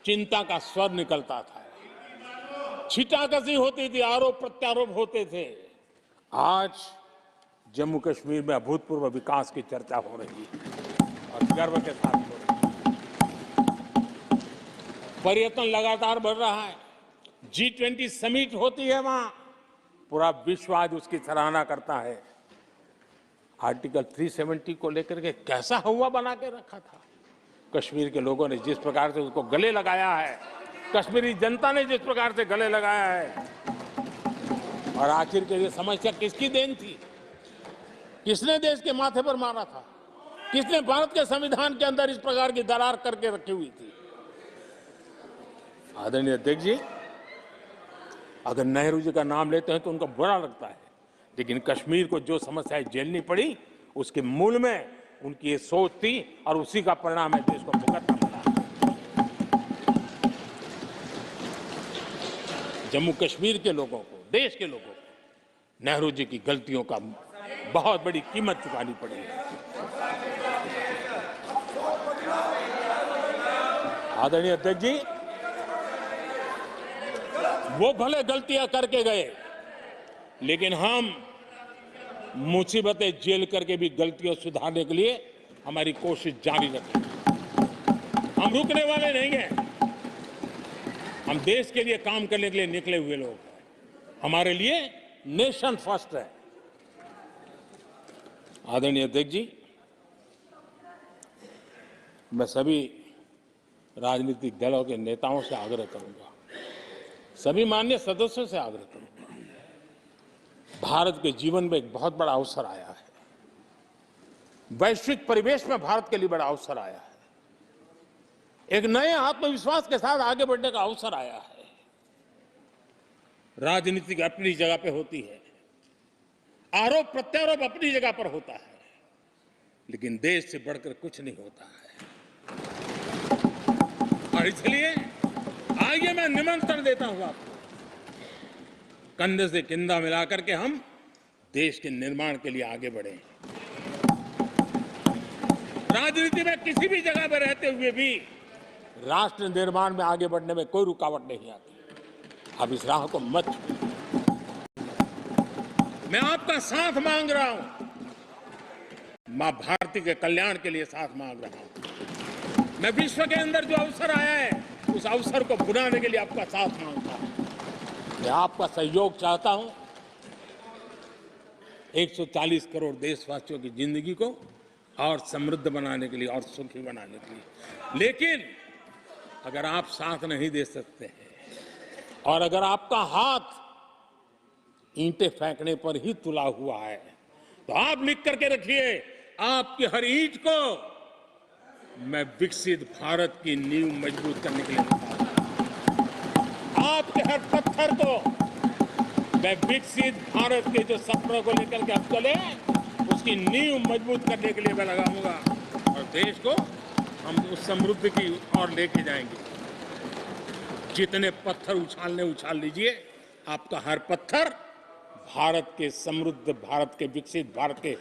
चिंता का स्वर निकलता था, छिटाकशी होती थी, आरोप प्रत्यारोप होते थे। आज जम्मू कश्मीर में अभूतपूर्व विकास की चर्चा हो रही है और गर्व के साथ हो रही है। पर्यटन लगातार बढ़ रहा है। G20 समिट होती है वहां, पूरा विश्व आज उसकी सराहना करता है। आर्टिकल 370 को लेकर के कैसा हुआ बना के रखा था। कश्मीर के लोगों ने जिस प्रकार से उसको गले लगाया है, कश्मीरी जनता ने जिस प्रकार से गले लगाया है, और आखिर के ये समस्या किसकी देन थी? किसने देश के माथे पर मारा था? किसने भारत के संविधान के अंदर इस प्रकार की दरार करके रखी हुई थी? आदरणीय अध्यक्ष जी, अगर नेहरू जी का नाम लेते हैं तो उनको बुरा लगता है, लेकिन कश्मीर को जो समस्याएं झेलनी पड़ी उसके मूल में उनकी ये सोच थी और उसी का परिणाम है देश को भुगतना पड़ा। जम्मू कश्मीर के लोगों को, देश के लोगों को नेहरू जी की गलतियों का बहुत बड़ी कीमत चुकानी पड़ी है। आदरणीय अध्यक्ष जी, वो भले गलतियां करके गए, लेकिन हम मुसीबतें झेल करके भी गलतियों सुधारने के लिए हमारी कोशिश जारी रखेंगे। हम रुकने वाले नहीं हैं। हम देश के लिए काम करने के लिए निकले हुए लोग हैं। हमारे लिए नेशन फर्स्ट है। आदरणीय अध्यक्ष जी, मैं सभी राजनीतिक दलों के नेताओं से आग्रह करूंगा, सभी माननीय सदस्यों से आग्रह करूंगा, भारत के जीवन में एक बहुत बड़ा अवसर आया है। वैश्विक परिवेश में भारत के लिए बड़ा अवसर आया है। एक नए आत्मविश्वास के साथ आगे बढ़ने का अवसर आया है। राजनीति अपनी जगह पे होती है, आरोप प्रत्यारोप अपनी जगह पर होता है, लेकिन देश से बढ़कर कुछ नहीं होता है। और इसलिए आइए मैं निमंत्रण देता हूं आपको, कंधे से कंधा मिलाकर के हम देश के निर्माण के लिए आगे बढ़े। राजनीति में किसी भी जगह पर रहते हुए भी राष्ट्र निर्माण में आगे बढ़ने में कोई रुकावट नहीं आती। अब इस राह को मत छोड़िए। मैं आपका साथ मांग रहा हूं, मां भारती के कल्याण के लिए साथ मांग रहा हूं। मैं विश्व के अंदर जो अवसर आया है उस अवसर को बुलाने के लिए आपका साथ मांगता हूं। मैं आपका सहयोग चाहता हूं 140 करोड़ देशवासियों की जिंदगी को और समृद्ध बनाने के लिए और सुखी बनाने के लिए। लेकिन अगर आप साथ नहीं दे सकते हैं और अगर आपका हाथ ईंटें फेंकने पर ही तुला हुआ है, तो आप लिख करके रखिए, आपकी हर ईंट को मैं विकसित भारत की नींव मजबूत करने के लिए लगाऊंगा। आपके हर पत्थर को मैं विकसित भारत के जो सपनों को लेकर के अब चले उसकी नींव मजबूत करने के लिए मैं लगाऊंगा और देश को हम उस समृद्धि की ओर लेके जाएंगे। जितने पत्थर उछाल लीजिए, आपका हर पत्थर भारत के समृद्ध, भारत के विकसित, भारत के